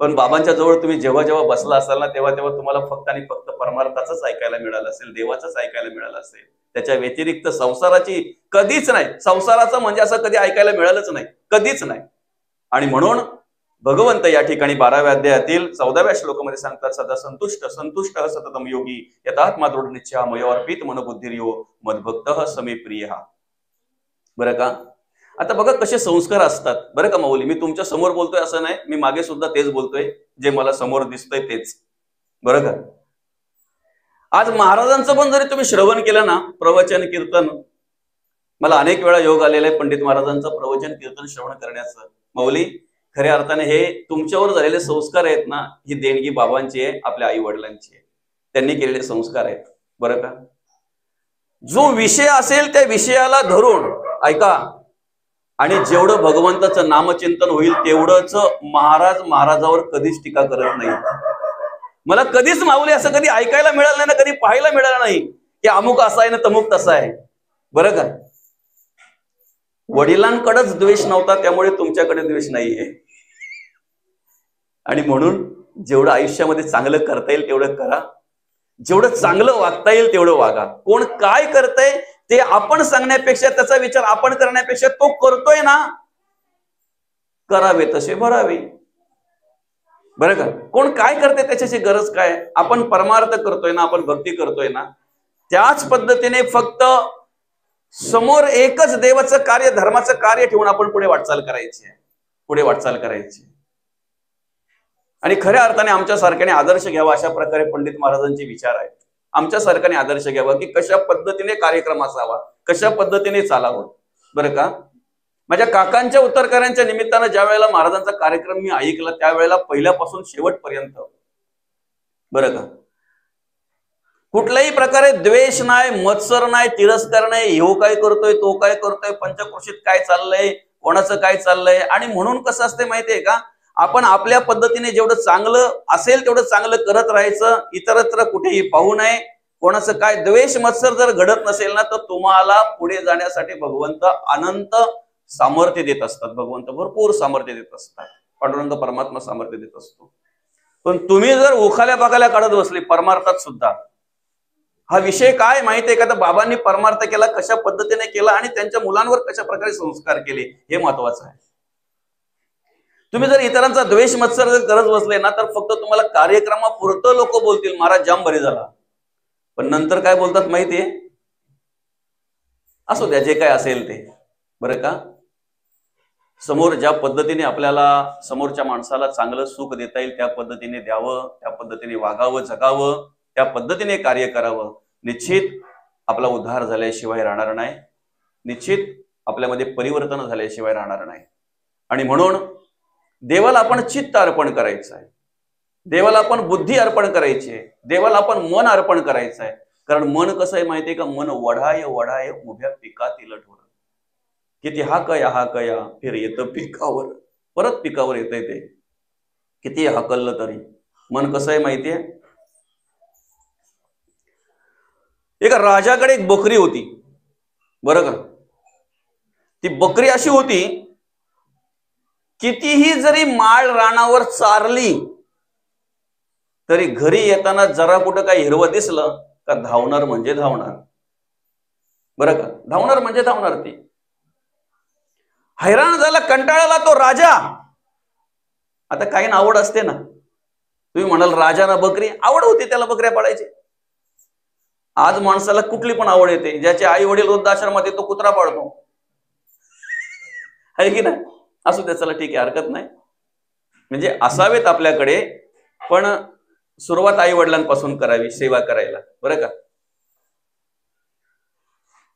पण बाबांच्या जवळ तुम्ही जेव्हा जेव्हा बसला असाल ना तेव्हा तेव्हा तुम्हाला फक्त आणि फक्त परमार्थाचंच ऐकायला मिळालं असेल, देवाचंच ऐकायला मिळालं असेल. त्याच्या व्यतिरिक्त संसाराची कधीच नाही, संसाराचं म्हणजे असं कधी ऐकायला मिळालंच नाही, कधीच नाही. आणि म्हणून भगवंत या ठिकाणी 12व्या अध्यायातील 14व्या श्लोकामध्ये सांगतात, सदा संतुष्ट संतुष्ट सततम योगी यथात्मा दृढ निश्चय मयोर्पित मनबुद्धिर्यो मद्भक्त समे प्रिय. बरं का, आता बघा कसे संस्कार असतात. बरं का माऊली, मी तुमच्या समोर बोलतोय असं नाही, मी मागे सुद्धा तेच बोलतोय जे मला समोर दिसतंय तेच. बरं का, आज महाराजांचं पण जरी तुम्ही श्रवण केलं ना, प्रवचन कीर्तन, मला अनेक वेळा योग आलेला आहे पंडित महाराजांचं प्रवचन कीर्तन श्रवण करण्याचं. माऊली, खऱ्या अर्थाने हे तुमच्यावर झालेले संस्कार आहेत ना, ही देणगी बाबांची आहे, आपल्या आई वडिलांची आहे, त्यांनी केलेले संस्कार आहेत. बरं का, जो विषय असेल त्या विषयाला धरून ऐका, आणि जेवढं भगवंताचं नामचिंतन होईल तेवढंच महाराजावर कधीच टीका करत नाही. मला कधीच माऊली असं कधी ऐकायला मिळालं नाही ना, कधी पाहायला मिळालं नाही की अमुक असा आहे ना तमुक तसा आहे. बरं का, वडिलांकडेच द्वेष नव्हता त्यामुळे तुमच्याकडे द्वेष नाहीये. आणि म्हणून जेवढं आयुष्यामध्ये चांगलं करता येईल तेवढं करा, जेवढं चांगलं वागता येईल तेवढं वागा. कोण काय करतंय ते आपण सांगण्यापेक्षा, त्याचा विचार आपण करण्यापेक्षा, तो करतोय ना, करावे तसे भरावे. बरं का, कोण काय करते त्याच्याची गरज काय, आपण परमार्थ करतोय ना, आपण भक्ती करतोय ना, त्याच पद्धतीने फक्त समोर एकच देवाचं कार्य, धर्माचं कार्य ठेवून आपण पुढे वाटचाल करायची, पुढे वाटचाल करायची. आणि खऱ्या अर्थाने आमच्या सारख्याने आदर्श घ्यावा, अशा प्रकारे पंडित महाराजांचे विचार आहेत. आमच्या सारख्याने आदर्श घ्यावा की कशा पद्धतीने कार्यक्रम असावा, कशा पद्धतीने चालावं. बरं का, माझ्या काकांच्या उत्तरकऱ्यांच्या निमित्तानं ज्या वेळेला महाराजांचा कार्यक्रम मी ऐकला त्यावेळेला पहिल्यापासून शेवटपर्यंत, बरं का, कुठल्याही प्रकारे द्वेष नाही, मत्सर नाही, तिरस्कार नाही, ह्यो काय करतोय, तो काय करतोय, पंचक्रोशीत काय चाललंय, कोणाचं काय चाललंय. आणि म्हणून कसं असते माहितीये का, आपण आपल्या पद्धतीने जेवढं चांगलं असेल तेवढं चांगलं करत राहायचं, इतरत्र कुठेही पाहू नये. कोणाचं काय द्वेष मत्सर जर घडत नसेल ना, तर तुम्हाला पुढे जाण्यासाठी भगवंत अनंत सामर्थ्य देत असतात. भगवंत भरपूर सामर्थ्य देत असतात, पांडुरंग परमात्मा सामर्थ्य देत असतो. पण तुम्ही जर उखाल्या पाखाल्या काढत बसले परमार्थात सुद्धा, हा विषय काय माहितीये का, तर बाबांनी परमार्थ केला कशा पद्धतीने केला आणि त्यांच्या मुलांवर कशा प्रकारे संस्कार केले हे महत्वाचं आहे. तुम्ही जर इतरांचा द्वेष मत्सर जर करत बसले ना, तर फक्त तुम्हाला कार्यक्रमापुरतं लोक बोलतील महाराज जाम बरी झाला, पण नंतर काय बोलतात माहितीये, असो द्या जे काय असेल ते. बरं का, समोर ज्या पद्धतीने आपल्याला समोरच्या माणसाला चांगलं सुख देता येईल त्या पद्धतीने द्यावं, त्या पद्धतीने वागावं, जगावं, त्या पद्धतीने कार्य करावं. निश्चित आपला उद्धार झाल्याशिवाय राहणार नाही, निश्चित आपल्यामध्ये परिवर्तन झाल्याशिवाय राहणार नाही. आणि म्हणून देवाला आपण चित्त अर्पण करायचं आहे, देवाला आपण बुद्धी अर्पण करायची आहे, देवाला आपण मन अर्पण करायचं आहे. कारण मन कसं आहे माहितीये का, मन वढाय वढाय उभ्या पिकातील ढोर, किती हा कया फिर येतं पिकावर, परत पिकावर येतंय ते, किती हाकललं तरी. मन कसं आहे माहितीये, एका राजाकडे एक बकरी होती. बरं का, ती बकरी अशी होती, कितीही जरी माळ रानावर चारली तरी घरी येताना जरा कुठं काही हिरवं दिसलं का धावणार म्हणजे धावणार. बरं का, धावणार म्हणजे धावणार. ती हैराण झाला, कंटाळाला तो राजा. आता काही ना आवड असते ना, तुम्ही म्हणाल राजाला बकरी आवड होती, त्याला बकऱ्या पाळायची. आज माणसाला कुठली पण आवड येते, ज्याचे आई वडील वृद्धाश्रमात तो कुत्रा पाळतो, आहे की नाही. असू दे, चला ठीक आहे, हरकत नाही. म्हणजे असावेत आपल्याकडे, पण सुरुवात आई वडिलांपासून करावी सेवा करायला. बरं का,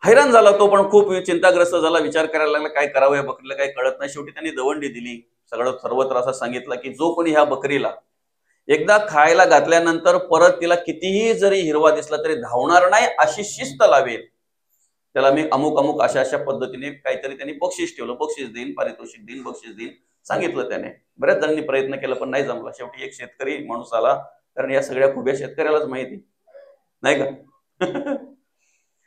हैराण झाला तो, पण खूप चिंताग्रस्त झाला, विचार करायला लागला काय करावं या बकरीला, काही कळत नाही. शेवटी त्यांनी दवंडी दिली, सगळं सर्वत्र असं सांगितलं की जो कोणी ह्या बकरीला एकदा खायला घातल्यानंतर परत तिला कितीही जरी हिरवा दिसला तरी धावणार नाही अशी शिस्त लावेल. त्याला मी अमुक अमुक अशा अशा पद्धतीने काहीतरी त्यांनी बक्षीस ठेवलं, बक्षीस देईन, पारितोषिक देईन, बक्षीस देईन सांगितलं त्याने. बऱ्याच जणांनी प्रयत्न केला पण नाही जमला. शेवटी एक शेतकरी माणूस आला, कारण या सगळ्या खुब्या शेतकऱ्यालाच माहिती नाही का.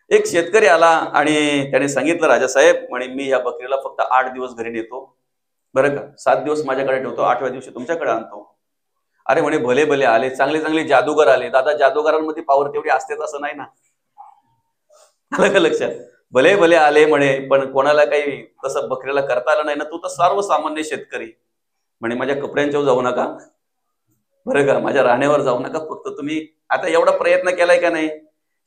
एक शेतकरी आला आणि त्याने सांगितलं, राजासाहेब म्हणे मी या बकरीला फक्त 8 दिवस घरी नेतो बरं का, 7 दिवस माझ्याकडे ठेवतो, 8व्या दिवशी तुमच्याकडे आणतो. अरे म्हणे भले भले आले, चांगले चांगले जादूगर आले. दादा जादूगरांमध्ये पावर तेवढी असतेच असं नाही ना, आलं का लक्षात. भले भले आले म्हणे पण कोणाला काही तसं बकरीला करता आलं नाही ना. तू तर सर्वसामान्य शेतकरी म्हणे, माझ्या कपड्यांच्यावर जाऊ नका बरं का, माझ्या राहण्यावर जाऊ नका, फक्त तुम्ही आता एवढा प्रयत्न केलाय का नाही,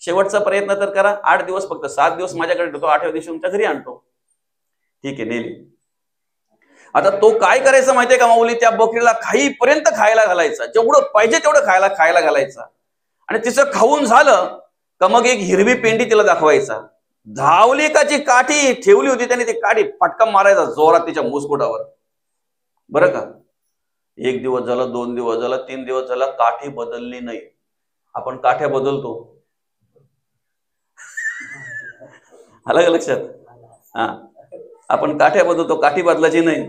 शेवटचा प्रयत्न तर करा. 8 दिवस फक्त, 7 दिवस माझ्याकडे ठेवतो, 8व्या दिवशी तुमच्या घरी आणतो. ठीक आहे, नेली. आता तो काय करायचा माहितीये का माऊली, त्या बकरीला खाईपर्यंत खायला घालायचा, जेवढं पाहिजे तेवढं खायला घालायचा. आणि तिचं खाऊन झालं का मग एक हिरवी पेंडी तिला दाखवायचा. धावली का जी काठी ठेवली होती त्याने, ती काठी फटका मारायचा जोरात तिच्या मुस्कुटावर बरं का. 1 दिवस झाला, 2 दिवस झाला, 3 दिवस झाला, काठी बदलली नाही. आपण काठ्या बदलतो, आलं का लक्षात. हा, आपण काठ्या बदलतो, काठी बदलायची नाही.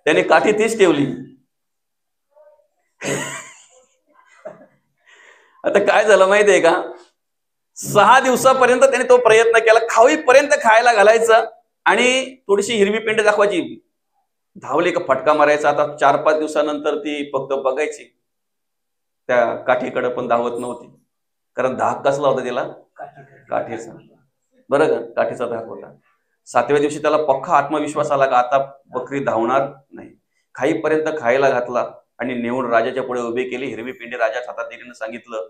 त्याने काठी तीच ठेवली. आता काय झालं माहितीये का, 6 दिवसापर्यंत त्याने तो प्रयत्न केला, खावीपर्यंत खायला घालायचं आणि थोडीशी हिरवी पेंड दाखवायची. धावली का फटका मारायचा. आता 4-5 दिवसानंतर ती फक्त बघायची, त्या काठीकडे पण धावत नव्हती, कारण धाक कसला होता तिला, काठीचा बरं का, काठीचा धाक होता. 7व्या दिवशी त्याला पक्का आत्मविश्वास आला का आता बकरी धावणार नाही. खाईपर्यंत खायला घातला आणि नेऊन राजाच्या पुढे उभी केली. हिरवी पेंडी राजाच्या हातात दिली, सांगितलं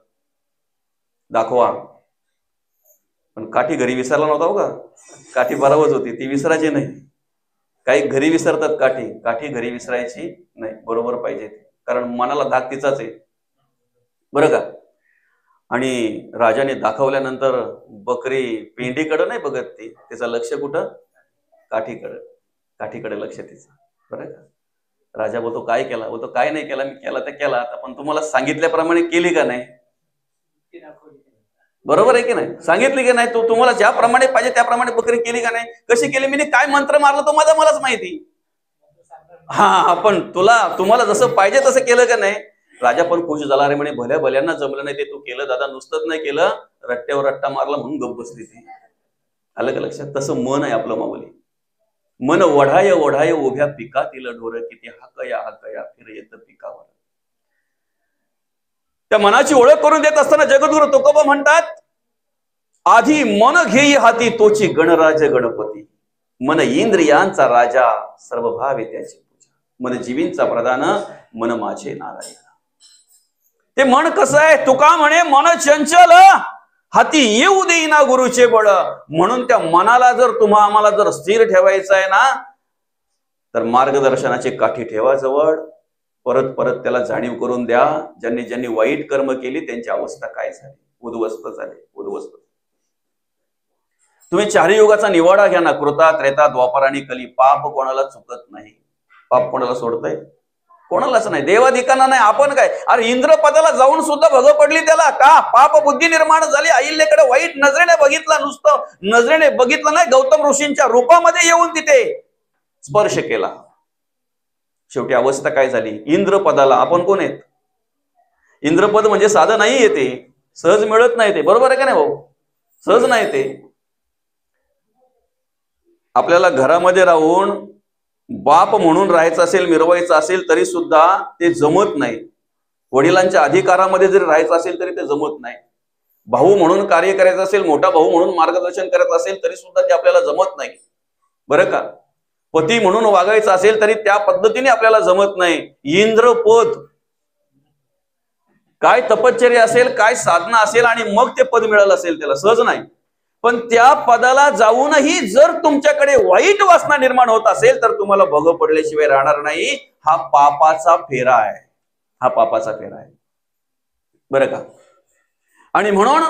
दाखवा. पण काठी घरी विसरला नव्हता हो का, काठी बरोबरच होती, ती विसरायची नाही. काही घरी विसरतात काठी, काठी घरी विसरायची नाही, बरोबर पाहिजे, कारण मनाला धाक तिचाच आहे बरं का. आणि राजाने दाखवल्यानंतर बकरी पेंडीकडे नाही बघत, ती तिचं लक्ष कुठं, काठीकडे लक्ष तिचं बरं का. राजा बोलतो काय केला, बोलतो काय नाही केला, मी केला तर केला, पण तुम्हाला सांगितल्याप्रमाणे केली का नाही, बरोबर आहे की नाही, सांगितली की नाही, तुम्हाला ज्याप्रमाणे पाहिजे त्याप्रमाणे बकरी केली का नाही, कशी केली, मी काय मंत्र मारला तो मलाच माहिती. हा, पण तुम्हाला जसं पाहिजे तसं केलं का नाही. राजा पण खुश झाला. अरे म्हणे भल्या भल्यांना जमलं नाही ते तू केलं दादा, नुसतंच नाही केलं, रट्ट्यावर रट्टा मारला म्हणून गप्प बसली ती. आलं का लक्षात. तसं मन आहे आपलं माऊली. मन ओढाय ओढाय उभ्या पिकातील ढोर, किती हाकया फिर येत पिकावर. त्या मनाची ओळख करून देत असताना जगद्गुरु तुकोबा म्हणतात, आधी मन घेई हाती तोची गणराज गणपती, मन इंद्रियांचा राजा सर्व भावे त्याची पूजा, मन जीवींचा प्रधान मन माझे नारायण. ते मन कसं आहे, तुका म्हणे मन चंचल हाती येऊ देईना गुरुचे बळ. म्हणून त्या मनाला जर आम्हाला जर स्थिर ठेवायचं आहे ना, तर मार्गदर्शनाची काठी ठेवा जवळ, परत परत त्याला जाणीव करून द्या. ज्यांनी वाईट कर्म केली त्यांची अवस्था काय झाली, उद्ध्वस्त झाले, उद्ध्वस्त. तुम्ही 4 युगाचा निवाडा घ्या ना, कृता त्रेता द्वापर आणि कली. पाप कोणाला चुकत नाही, पाप कोणाला सोडतंय, कोणालाच नाही, देवाधिकांना नाही. आपण काय, अरे इंद्रपदाला जाऊन सुद्धा भग पडली त्याला का, पाप बुद्धी निर्माण झाली. अहिल्याकडे वाईट नजरेने बघितला, नुसतं नजरेने बघितलं नाही, गौतम ऋषींच्या रूपामध्ये येऊन तिथे स्पर्श केला. शेवटी अवस्था काय झाली, इंद्रपदाला. आपण कोण आहेत, इंद्रपद म्हणजे साधं नाही येते, सहज मिळत नाही ते, बरोबर आहे का नाही भाऊ, सहज नाही ते. आपल्याला घरामध्ये राहून बाप म्हणून राहायचं असेल, मिरवायचं असेल तरी सुद्धा ते जमत नाही. वडिलांच्या अधिकारामध्ये जरी राहायचं असेल तरी ते जमत नाही. भाऊ म्हणून कार्य करायचं असेल, मोठा भाऊ म्हणून मार्गदर्शन करायचं असेल तरी सुद्धा ते आपल्याला जमत नाही बरं का. पती म्हणून वागायचं असेल तरी त्या पद्धतीने आपल्याला जमत नाही. इंद्रपद, काय तपश्चर्या असेल, काय साधना असेल आणि मग ते पद मिळालं असेल त्याला, सहज नाही. पण त्या पदाला जाऊनही जर तुमच्याकडे वाईट वासना निर्माण होत असेल तर तुम्हाला भोग पडल्याशिवाय राहणार नाही. हा पापाचा फेरा आहे, हा पापाचा फेरा आहे बरं का. आणि म्हणून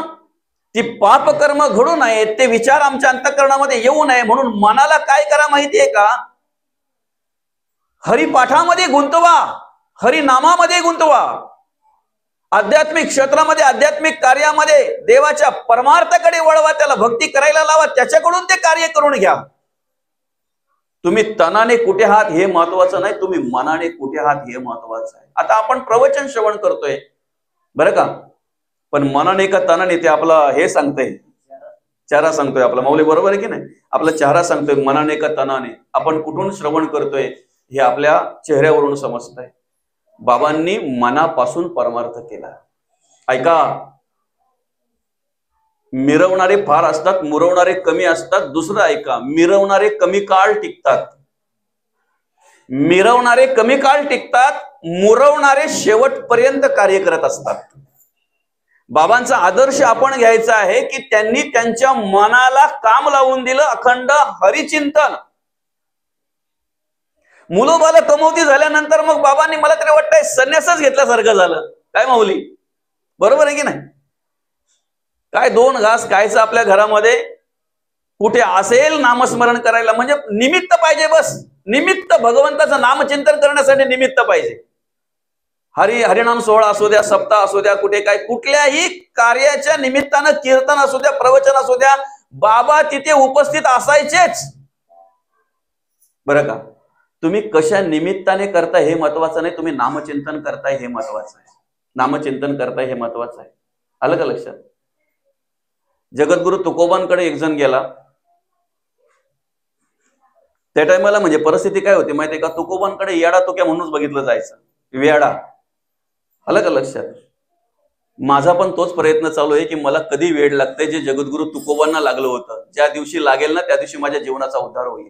ती पापकर्म घडू नयेत, ते विचार आमच्या अंतःकरणामध्ये येऊ नये म्हणून मनाला काय करा माहितीये का, हरिपाठामध्ये गुंतवा, हरिनामामध्ये गुंतवा, आध्यात्मिक क्षेत्रामध्ये, आध्यात्मिक कार्यामध्ये देवाच्या परमार्थाकडे वळवा, त्याला भक्ती करायला लावा, त्याच्याकडून ते कार्य करून घ्या. तुम्ही तनाने कुठे आहात हे महत्वाचं नाही, तुम्ही मनाने कुठे आहात हे महत्वाचं आहे. आता आपण प्रवचन श्रवण करतोय बरं का, पण मनाने का तनाने ते आपलं हे सांगतंय, चेहरा सांगतोय आपला माऊली, बरोबर आहे की नाही? आपला चेहरा सांगतोय मनाने का तनाने. आपण कुठून श्रवण करतोय हे आपल्या चेहऱ्यावरून समजतंय. बाबांनी मनापासून परमार्थ केला. ऐका, मिरवणारे फार असतात, मुरवणारे कमी असतात. दुसरं ऐका, मिरवणारे कमी काळ टिकतात, मिरवणारे कमी काळ टिकतात, मुरवणारे शेवटपर्यंत कार्य करत असतात. बाबांचा आदर्श आपण घ्यायचा आहे की त्यांनी त्यांच्या मनाला काम लावून दिलं, अखंड हरिचिंतन. मुलं बाला कमवती झाल्यानंतर मग बाबांनी मला तरी वाटतंय संन्यासच घेतल्यासारखं झालं. काय माऊली, बरोबर आहे की नाही? काय दोन घास खायचं आपल्या घरामध्ये, कुठे असेल नामस्मरण करायला, म्हणजे निमित्त पाहिजे, बस निमित्त, भगवंताचं नामचिंतन करण्यासाठी निमित्त पाहिजे. हरिनाम सोहळा असू द्या, सप्ताह असू द्या, कुठे काय कुठल्याही कार्याच्या निमित्तानं, कीर्तन असू द्या, प्रवचन असू द्या, बाबा तिथे उपस्थित असायचेच. बरं का, तुम्ही कशा निमित्ताने करताय हे महत्वाचं नाही, तुम्ही नामचिंतन करताय हे महत्वाचं आहे. नामचिंतन करताय हे महत्वाचं आहे. आलं का लक्षात? जगद्गुरु तुकोबांकडे एक जण गेला. त्या टायमाला म्हणजे परिस्थिती काय होती माहितीये का, तुकोबांकडे येडा तुक्या म्हणूनच बघितलं जायचं, वेडा. आलं का लक्षात? माझा पण तोच प्रयत्न चालू आहे की मला कधी वेळ लागतंय, जे जगद्गुरु तुकोबांना लागलं होतं, ज्या दिवशी लागेल ना त्या दिवशी माझ्या जीवनाचा उद्धार होईल.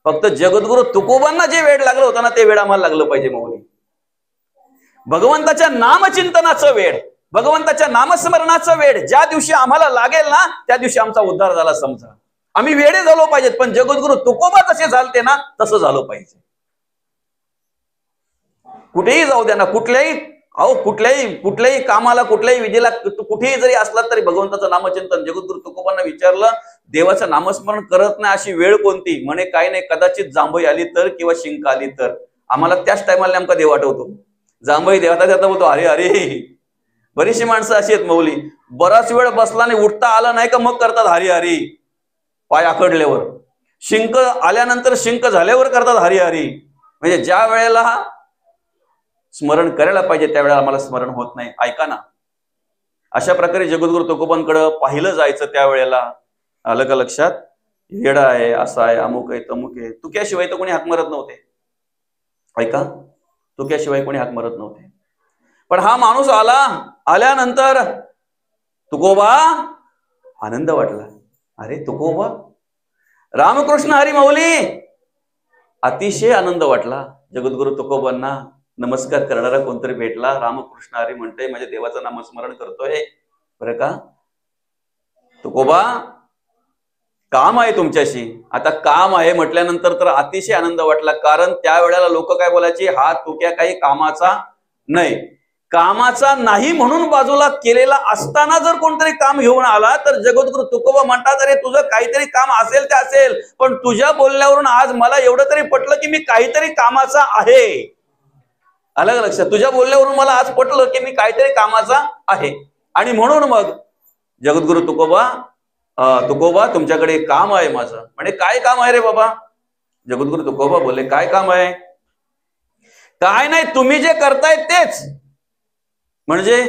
फक्त जगद्गुरु तुकोबांना जे वेळ लागलं होतं ना ते वेळ आम्हाला लागलं पाहिजे माऊली. भगवंताच्या नामचिंतनाचं वेळ, भगवंताच्या नामस्मरणाचं वेळ ज्या दिवशी आम्हाला लागेल ना त्या दिवशी आमचा उद्धार झाला समजा. आम्ही वेडे झालो पाहिजेत, पण जगद्गुरु तुकोबा जसे झालते ना तसं झालं पाहिजे. कुठेही जाऊ द्या ना, कुठल्याही कामाला, कुठल्याही विधीला, कुठेही जरी असला तरी भगवंताचं नामचिंतन. जगद्गुरु तुकोबांना विचारलं, देवाचं नामस्मरण करत नाही अशी वेळ कोणती? म्हणे काय नाही, कदाचित जांभई आली तर किंवा शिंक आली तर. आम्हाला त्याच टायमाला नेमका देव आठवतो. जांभई देवता देता बोलतो अरे अरे. बरीचशी माणसं अशी आहेत माऊली, बराच वेळ बसला नाही, उठता आलं नाही का मग करतात हरी हरी, पाय आखडल्यावर. शिंक आल्यानंतर, शिंक झाल्यावर करतात हरी हरी. म्हणजे ज्या वेळेला स्मरण करायला पाहिजे त्यावेळेला आम्हाला स्मरण होत नाही. ऐका ना, अशा प्रकारे जगद्गुरु तुकोबांकडे पाहिलं जायचं त्यावेळेला. आलं का लक्षात? येडा आहे, असा आहे, अमुक आहे, तमुक आहे. तुक्याशिवाय तर कोणी हाक मारत नव्हते. ऐका, तुक्याशिवाय कोणी हाक मारत नव्हते. पण हा माणूस आल्यानंतर तुकोबा, आनंद वाटला. अरे तुकोबा, रामकृष्ण हरी माऊली. अतिशय आनंद वाटला जगद्गुरु तुकोबांना. नमस्कार करणारा कोणतरी भेटला. रामकृष्ण हरी म्हणतोय, माझ्या देवाचं नामस्मरण करतोय बरं का. तुकोबा, काम आहे तुमच्याशी. आता काम आहे म्हटल्यानंतर तर अतिशय आनंद वाटला, कारण त्यावेळेला लोक काय बोलायचे, हा तुक्या काही कामाचा नाही. कामाचा नाही म्हणून बाजूला केलेला असताना जर कोणतरी काम घेऊन आला तर जगद्गुरु तुकोबा म्हणतात, अरे तुझं काहीतरी काम असेल ते असेल, पण तुझ्या बोलण्यावरून आज मला एवढं तरी पटलं की मी काहीतरी कामाचा आहे. आलं का लक्षात? तुझ्या बोलण्यावरून मला आज पटलं की मी काहीतरी कामाचा आहे. आणि म्हणून मग जगद्गुरु तुकोबा तुमच्याकडे काम आहे माझं. म्हणजे काय काम आहे रे बाबा? जगद्गुरु तुकोबा बोलले, काय काम आहे? काय नाही, तुम्ही जे करताय तेच. म्हणजे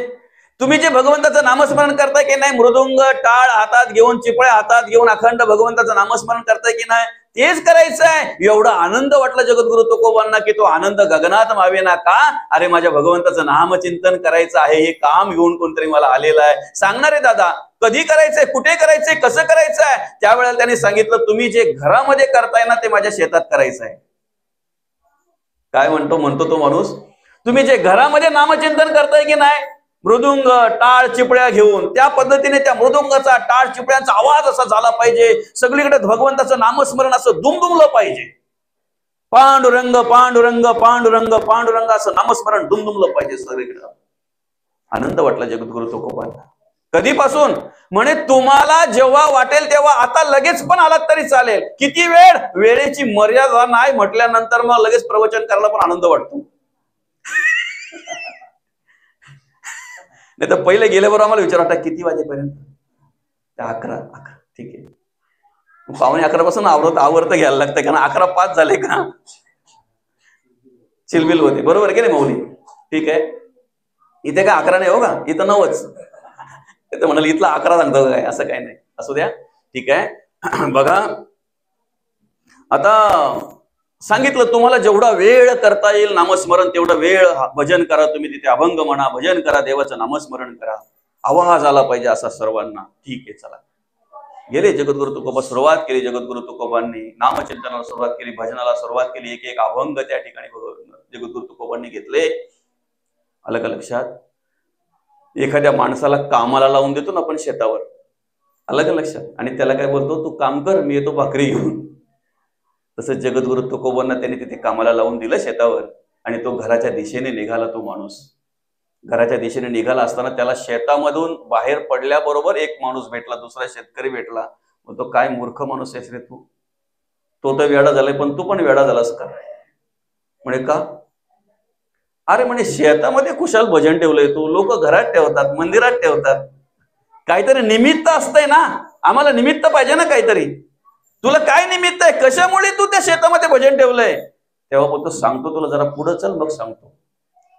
तुम्ही जे भगवंताचं नामस्मरण करताय की नाही, मृदुंग टाळ हातात घेऊन, चिपळ्या हातात घेऊन अखंड भगवंताचं नामस्मरण करताय की नाही, तेच करायचं आहे. एवढा आनंद वाटला जगद्गुरु तुकोबांना की तो आनंद गगनात मावे ना का. अरे माझ्या भगवंताचं नामचिंतन करायचं आहे, हे काम घेऊन कोणतरी मला आलेलं आहे. सांगणारे दादा, कधी करायचंय, कुठे करायचंय, कसं करायचं आहे? त्यावेळेला त्यांनी सांगितलं, तुम्ही जे घरामध्ये करताय ना ते माझ्या शेतात करायचं आहे. काय म्हणतो तो माणूस, तुम्ही जे घरामध्ये नामचिंतन करताय की नाही, मृदुंग टाळ चिपळ्या घेऊन, त्या पद्धतीने त्या मृदुंगाचा, टाळ चिपळ्यांचा आवाज असा झाला पाहिजे, सगळीकडे भगवंताचं नामस्मरण असं दुमदुमलं पाहिजे. पांडुरंग पांडुरंग पांडुरंग पांडुरंग असं नामस्मरण दुमदुमलं पाहिजे सगळीकडे. आनंद वाटला जगद्गुरु तुकोबांना. कधीपासून? म्हणे तुम्हाला जेव्हा वाटेल तेव्हा, आता लगेच पण आलात तरी चालेल. किती वेळ? वेळेची मर्यादा नाही म्हटल्यानंतर मग लगेच प्रवचन करायला पण आनंद वाटतो. नाही तर पहिले गेल्याबरोबर आम्हाला विचार वाटतं किती वाजेपर्यंत, 11 ठीक आहे. 11:15 पासून आवरत घ्यायला लागतं, कारण 11:05 झाले का चिलबिल होते. बरोबर की नाही माऊली? ठीक आहे. इथे काय 11 नाही हो का, इथं 9च. ते म्हणाल इथला 11 सांगतो काय, असं काय नाही. असू द्या, ठीक आहे. बघा आता सांगितलं तुम्हाला जेवढा वेळ करता येईल नामस्मरण तेवढा वेळ भजन करा. तुम्ही तिथे अभंग म्हणा, भजन करा, देवाचं नामस्मरण करा. आवाज आला पाहिजे असा सर्वांना. ठीक आहे, चला. गेले जगद्गुरु तुकोबा, सुरुवात केली जगद्गुरु तुकोबांनी, नामचिंतनाला सुरुवात केली, भजनाला सुरुवात केली. एक एक अभंग त्या ठिकाणी जगद्गुरु तुकोबांनी घेतले. आलं का लक्षात? एखाद्या माणसाला कामाला लावून देतो ना आपण शेतावर, आलं का लक्षात? आणि त्याला काय बोलतो, तू काम कर, मी येतो भाकरी घेऊन. तसं जगद्गुरु तुकोबांना त्यांनी तिथे कामाला लावून दिलं शेतावर, आणि तो घराच्या दिशेने निघाला. तो माणूस घराच्या दिशेने निघाला असताना त्याला शेतामधून बाहेर पडल्याबरोबर एक माणूस भेटला, दुसरा शेतकरी भेटला. मग तो, काय मूर्ख माणूस आहेस रे तू, तो तर वेडा झालाय, पण तू पण वेडा झालास का? म्हणे का? अरे म्हणे शेतामध्ये कुशाल भजन ठेवलंय तू, लोक घरात ठेवतात, मंदिरात ठेवतात. काहीतरी निमित्त असतंय ना, आम्हाला निमित्त पाहिजे ना काहीतरी. तुला काय निमित्त आहे, कशामुळे तू त्या शेतामध्ये भजन ठेवलंय? तेव्हा बोलतो, सांगतो तुला, जरा पुढे चल मग सांगतो.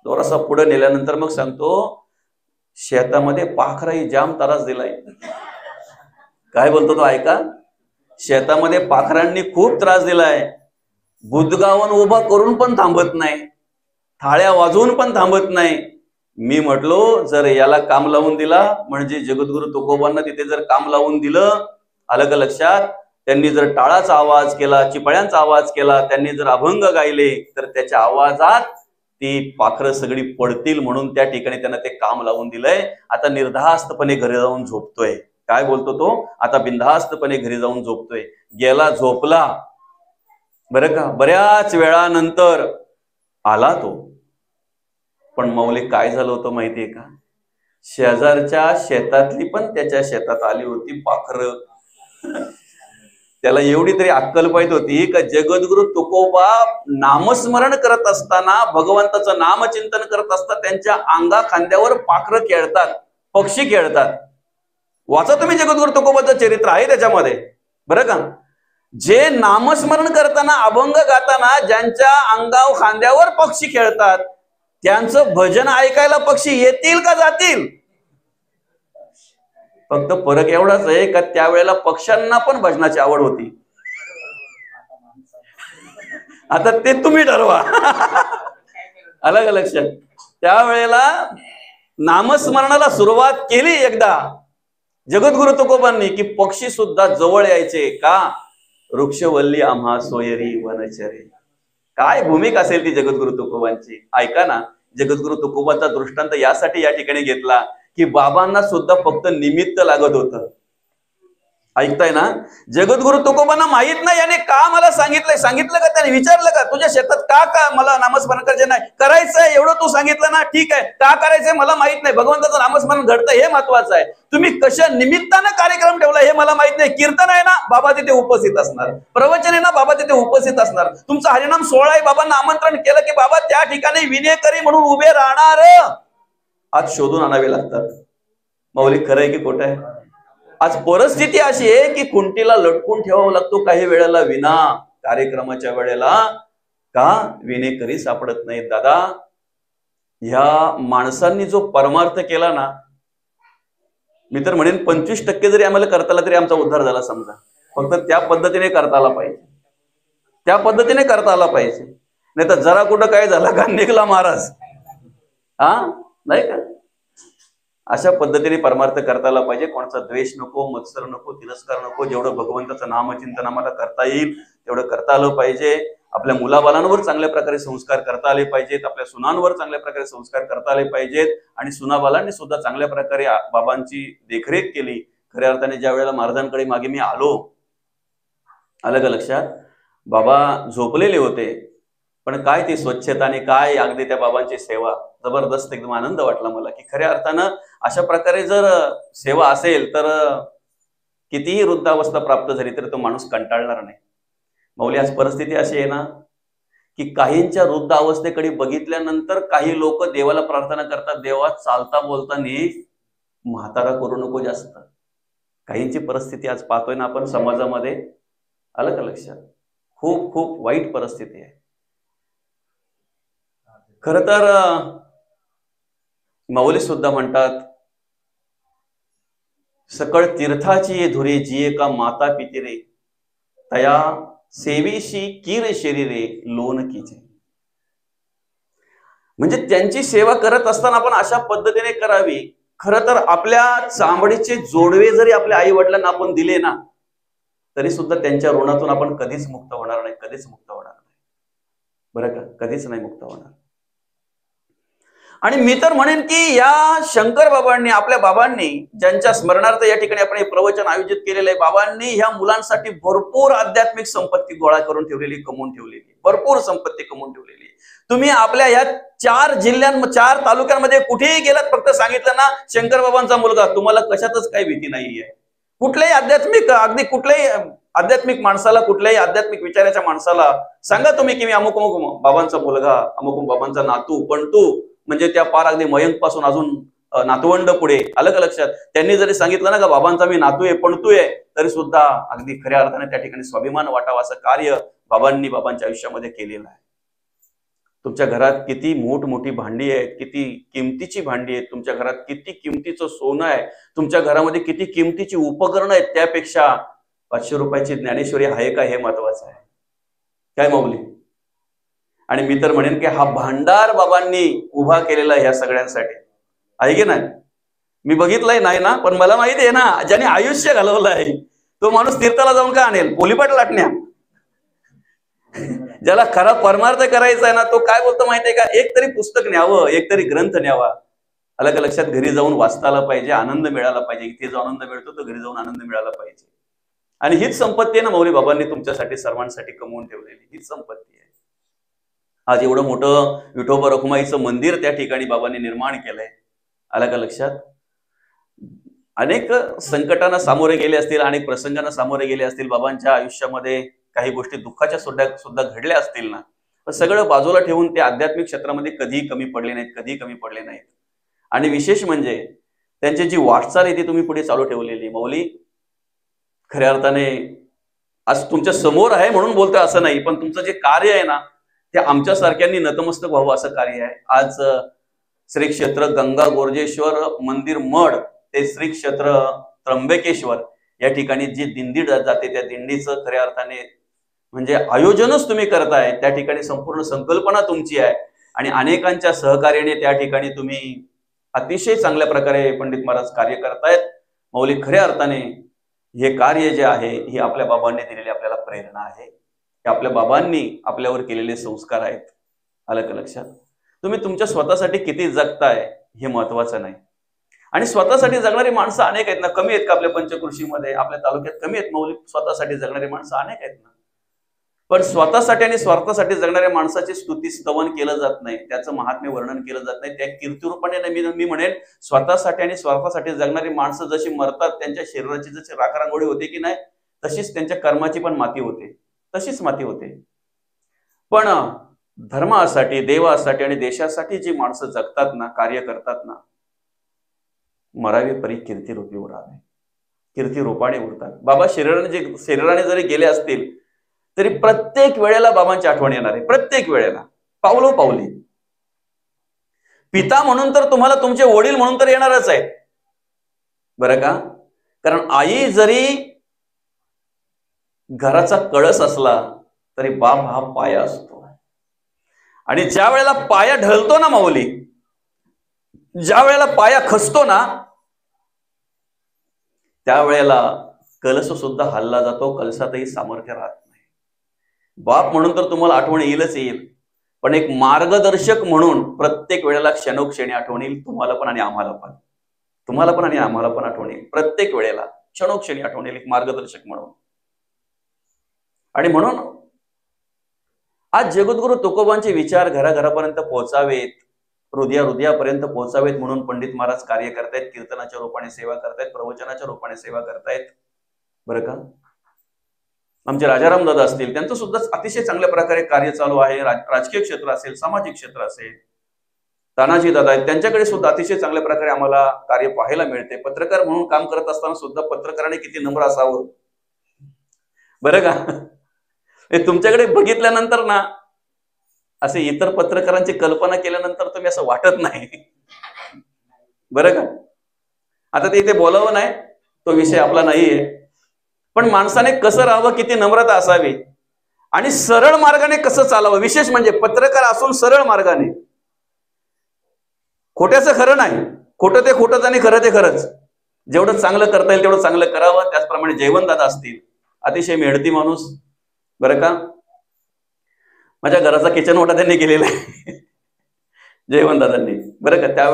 थोडासा पुढे नेल्यानंतर मग सांगतो, शेतामध्ये पाखराई जाम त्रास दिलाय. काय बोलतो तो ऐका, शेतामध्ये पाखरांनी खूप त्रास दिलाय. बुधगावन उभा करून पण थांबत नाही, थाळ्या वाजवून पण थांबत नाही. मी म्हटलो, जर याला काम लावून दिला, म्हणजे जगद्गुरु तुकोबांना तिथे जर काम लावून दिलं, आलं का लक्षात? त्यांनी जर टाळाचा आवाज केला, चिपळ्यांचा आवाज केला, त्यांनी जर अभंग गायले, तर त्याच्या आवाजात ती पाखरं सगळी पडतील, म्हणून त्या ठिकाणी त्यांना ते काम लावून दिलंय. आता निर्धास्तपणे घरी जाऊन झोपतोय. काय बोलतो तो, आता बिनधास्तपणे घरी जाऊन झोपतोय. गेला, झोपला, बरं का. बऱ्याच वेळानंतर आला तो. पण मौली काय झालं होतं माहितीये का? शेजारच्या शेतातली पण त्याच्या शेतात आली होती पाखरं. त्याला एवढी तरी अक्कल पाहिजे होती का जगद्गुरु तुकोबा नामस्मरण करत असताना, भगवंताचं नामचिंतन करत असताना त्यांच्या अंगा खांद्यावर पाखरं खेळतात, पक्षी खेळतात. वाचा तुम्ही जगद्गुरु तुकोबाचं चरित्र आहे त्याच्यामध्ये, बरं का. जे नामस्मरण करताना, अभंग गाताना ज्यांच्या अंगाव खांद्यावर पक्षी खेळतात, त्यांचं भजन ऐकायला पक्षी येतील का जातील? फक्त फरक एवढाच आहे का त्यावेळेला पक्ष्यांना पण भजनाची आवड होती. आता ते तुम्ही ठरवा. अलग लक्षात. त्यावेळेला नामस्मरणाला सुरुवात केली एकदा जगद्गुरु तुकोबांनी, की पक्षी सुद्धा जवळ यायचे. का? वृक्षवल्ली आम्हा सोयरी वनचरे. काय भूमिका असेल ती जगद्गुरु तुकोबांची. ऐका ना, जगद्गुरु तुकोबांचा दृष्टांत यासाठी या ठिकाणी घेतला की बाबांना सुद्धा फक्त निमित्त लागत होतं. ऐकताय ना? जगद्गुरु तुकोबांना माहित नाही याने का मला सांगितलं का? त्याने विचारलं का तुझ्या शेतात का मला नामस्मरण करायचं नाही? करायचंय एवढं तू सांगितलं ना, ठीक आहे. का करायचंय मला माहित नाही. भगवंताचं नामस्मरण घडतं हे महत्वाचं आहे. तुम्ही कशा निमित्तानं कार्यक्रम ठेवला हे मला माहित नाही. कीर्तन आहे ना, बाबा तिथे उपस्थित असणार. प्रवचन आहे ना, बाबा तिथे उपस्थित असणार. तुमचा हरिनाम सोहळा आहे, बाबांना आमंत्रण केलं की बाबा त्या ठिकाणी विनेकरी म्हणून उभे राहणार. आज शोधून आणावे लागतात. माऊली खरंय की खोटं आहे? आज परिस्थिती अशी आहे की खुंटीला लटकून ठेवावं लागतो काही वेळेला विना कार्यक्रमाच्या वेळेला. का? विनेकरी सापडत नाहीत. दादा, ह्या माणसांनी जो परमार्थ केला ना, मी तर म्हणेन 25% जरी आम्हाला करता आला तरी आमचा उद्धार झाला समजा. फक्त त्या पद्धतीने करता आला पाहिजे, त्या पद्धतीने करता आला पाहिजे. नाही तर जरा कुठं काय झालं का निघला महाराज, नाही का? अशा पद्धतीने परमार्थ करता आला पाहिजे. कोणाचा द्वेष नको, मत्सर नको, तिरस्कार नको. जेवढं भगवंताचं नामचिंतन आम्हाला करता येईल तेवढं करता आलं पाहिजे. आपल्या मुलाबालांवर चांगल्या प्रकारे संस्कार करता आले पाहिजेत. आपल्या सुनांवर चांगल्या प्रकारे संस्कार करता आले पाहिजेत. आणि सुनाबालांनी सुद्धा चांगल्या प्रकारे बाबांची देखरेख केली. खऱ्या अर्थाने ज्या वेळेला महाराजांकडे मागे मी आलो, आलं का लक्षात? बाबा झोपलेले होते, पण काय ती स्वच्छता आणि काय अगदी त्या बाबांची सेवा, जबरदस्त. एकदम आनंद वाटला मला की खऱ्या अर्थानं अशा प्रकारे जर सेवा असेल तर कितीही वृद्धावस्था प्राप्त झाली तर तो माणूस कंटाळणार नाही. माऊली, आज परिस्थिती अशी आहे ना की काहींच्या वृद्ध अवस्थेकडे बघितल्यानंतर काही लोक देवाला प्रार्थना करतात, देवा चालता बोलताना म्हातारा करू नको जास्त. काहींची परिस्थिती आज पाहतोय ना आपण समाजामध्ये. आलं का लक्षात? खूप खूप वाईट परिस्थिती आहे. खर तर माऊली सुद्धा म्हणतात, सकळ तीर्थाची धुरे जिये का माता पिती रे, तया सेवेशी कीर शरीरे लोन कीचे. म्हणजे त्यांची सेवा करत असताना आपण अशा पद्धतीने करावी. खरं तर आपल्या चामडीचे जोडवे जरी आपल्या आई वडिलांना आपण दिले ना, तरी सुद्धा त्यांच्या ऋणातून आपण कधीच मुक्त होणार नाही, कधीच मुक्त होणार नाही. बरं का? कधीच नाही मुक्त होणार. आणि मी तर म्हणेन की या शंकर बाबांनी, आपल्या बाबांनी, ज्यांच्या स्मरणार्थ या ठिकाणी आपण हे प्रवचन आयोजित केलेलं आहे, बाबांनी ह्या मुलांसाठी भरपूर आध्यात्मिक संपत्ती गोळा करून ठेवलेली, कमवून ठेवलेली, भरपूर संपत्ती कमवून ठेवलेली. तुम्ही आपल्या या 4 जिल्ह्यांमध्ये, 4 तालुक्यांमध्ये कुठेही गेलात, फक्त सांगितलं ना शंकर बाबांचा मुलगा, तुम्हाला कशातच काही भीती नाहीये. कुठल्याही आध्यात्मिक, अगदी कुठल्याही आध्यात्मिक माणसाला, कुठल्याही आध्यात्मिक विचाराच्या माणसाला सांगा तुम्ही की मी अमुक अमुक बाबांचा मुलगा, अमुक बाबांचा नातू, पण तू म्हणजे त्या पार अगदी मयंक पासून अजून नातवंड पुढे. आलं का लक्षात? त्यांनी जरी सांगितलं ना का बाबांचा मी नातू आहे, पण तू आहे, तरी सुद्धा अगदी खऱ्या अर्थाने त्या ठिकाणी स्वाभिमान वाटावा असं कार्य बाबांनी बाबांच्या आयुष्यामध्ये केलेलं आहे. तुमच्या घरात किती मोठमोठी भांडी आहेत, किती किमतीची भांडी आहेत, तुमच्या घरात किती किमतीचं सोनं आहे, तुमच्या घरामध्ये किती किमतीची उपकरणं आहेत, त्यापेक्षा 500 रुपयाची ज्ञानेश्वरी आहे का, हे महत्वाचं आहे. काय माऊली? आणि मी तर म्हणेन की हा भांडार बाबांनी उभा केलेला आहे ह्या सगळ्यांसाठी, आहे की नाही? मी बघितलंय नाही ना, पण मला माहिती आहे ना, ज्याने आयुष्य घालवलं आहे तो माणूस तीर्थाला जाऊन का आणेल? पोलीपाट लाटण्या. ज्याला खरा परमार्थ करायचा आहे ना, तो काय बोलतो माहितीये का? एक तरी पुस्तक न्यावं, एक तरी ग्रंथ न्यावा. आलं का लक्षात? घरी जाऊन वाचता आला पाहिजे, आनंद मिळाला पाहिजे. इथे जो आनंद मिळतो तो घरी जाऊन आनंद मिळाला पाहिजे. आणि हीच संपत्ती आहे ना माऊली बाबांनी तुमच्यासाठी, सर्वांसाठी कमवून ठेवलेली, हीच संपत्ती आहे. आज एवढं मोठं विठोबा रखुमाईचं मंदिर त्या ठिकाणी बाबांनी निर्माण केलंय. आलं का लक्षात? अनेक संकटांना सामोरे गेले असतील, अनेक प्रसंगांना सामोरे गेले असतील बाबांच्या आयुष्यामध्ये, काही गोष्टी दुःखाच्या सुद्धा घडल्या असतील ना, पण सगळं बाजूला ठेवून ते आध्यात्मिक क्षेत्रामध्ये कधीही कमी पडले नाहीत, कधीही कमी पडले नाहीत. आणि विशेष म्हणजे त्यांची जी वाटचाल आहे ती तुम्ही पुढे चालू ठेवलेली. माऊली खऱ्या अर्थाने आज तुमच्या समोर आहे म्हणून बोलतोय असं नाही, पण तुमचं जे कार्य आहे ना ते आमच्या सारख्यांनी नतमस्तक व्हावं असं कार्य आहे. आज श्री क्षेत्र गंगा गोरजेश्वर मंदिर मठ ते श्री क्षेत्र त्र्यंबकेश्वर या ठिकाणी जी दिंडी जाते, त्या दिंडीचं खऱ्या अर्थाने म्हणजे आयोजनच तुम्ही करताय. त्या ठिकाणी संपूर्ण संकल्पना तुमची आहे आणि अनेकांच्या सहकार्याने त्या ठिकाणी तुम्ही अतिशय चांगल्या प्रकारे पंडित महाराज कार्य करतायत. माऊली खऱ्या अर्थाने हे कार्य जे आहे ही आपल्या बाबांनी दिलेली आपल्याला प्रेरणा आहे, हे आपल्या बाबांनी आपल्यावर केलेले संस्कार आहेत. आलं का लक्षात? तुम्ही तुमच्या स्वतःसाठी किती जगताय हे महत्वाचं नाही. आणि स्वतःसाठी जगणारी माणसं अनेक आहेत ना, कमी आहेत का आपल्या पंचकृषीमध्ये, आपल्या तालुक्यात कमी आहेत माऊली स्वतःसाठी जगणारी माणसं? अनेक आहेत ना. पण स्वतःसाठी आणि स्वार्थासाठी जगणाऱ्या माणसाची स्तुती स्तवन केलं जात नाही, त्याचं महात्म्य वर्णन केलं जात नाही. त्या कीर्तिरूपाने मी म्हणेन स्वतःसाठी आणि स्वार्थासाठी जगणारी माणसं जशी मरतात, त्यांच्या शरीराची जशी राखारांगोळी होते की नाही, तशीच त्यांच्या कर्माची पण माती होते, तशीच माती होते. पण धर्मासाठी, देवासाठी आणि देशासाठी जी माणसं जगतात ना, कार्य करतात ना, मरावी परी कीर्तिरूपी उरावे, कीर्तिरूपाने उरतात. बाबा शरीराने जरी गेले असतील तरी प्रत्येक वेळेला बाबांची आठवण येणार आहे, प्रत्येक वेळेला, पावलोपावली. पिता म्हणून तर तुम्हाला तुमचे वडील म्हणून तर येणारच आहेत, बरं का? कारण आई जरी घराचा कळस असला तरी बाप हा पाया असतो. आणि ज्या वेळेला पाया ढळतो ना माऊली, ज्या वेळेला पाया खचतो ना, त्यावेळेला कलश सुद्धा हल्ला जातो, कलशातही सामर्थ्य राहत नाही. बाप म्हणून तर तुम्हाला आठवण येईलच येईल, पण एक मार्गदर्शक म्हणून प्रत्येक वेळेला क्षणोक्षणी आठवण येईल तुम्हाला पण आणि आम्हाला पण, तुम्हाला पण आणि आम्हाला पण आठवण येईल. प्रत्येक वेळेला क्षणोक्षणी आठवण येईल एक मार्गदर्शक म्हणून. आणि म्हणून आज जगद्गुरु तुकोबांचे विचार घराघरापर्यंत पोहोचावेत, हृदयापर्यंत पोहोचावेत म्हणून पंडित महाराज कार्य करतायत, कीर्तनाच्या रूपाने सेवा करतायत, प्रवचनाच्या रूपाने सेवा करतायत, बरं का? आमचे राजाराम दादा असतील, त्यांचं सुद्धा अतिशय चांगल्या प्रकारे कार्य चालू आहे. राजकीय क्षेत्र असेल, सामाजिक क्षेत्र असेल. तानाजी दादा आहेत, त्यांच्याकडे सुद्धा अतिशय चांगल्या प्रकारे आम्हाला कार्य पाहायला मिळते. पत्रकार म्हणून काम करत असताना सुद्धा पत्रकाराने किती नम्र असावं बरं का. हे तुमच्याकडे बघितल्यानंतर ना, असे इतर पत्रकारांची कल्पना केल्यानंतर तुम्ही असं वाटत नाही बरं का. आता ते इथे बोलावं नाही, तो विषय आपला नाहीये. पण माणसाने कसं राहावं, किती नम्रता असावी आणि सरळ मार्गाने कसं चालावं. विशेष म्हणजे पत्रकार असून सरळ मार्गाने, खोट्याचं खरं नाही, खोटं ते खोटंच आणि खरं ते खरंच. जेवढं चांगलं करता येईल तेवढं चांगलं करावं. त्याचप्रमाणे जयवंतदादा असतील, अतिशय मेहनती माणूस बरं का. माझ्या घराचा किचन ओटा त्यांनी केलेला आहे जयवंतदादांनी बरं का. त्यावेळेस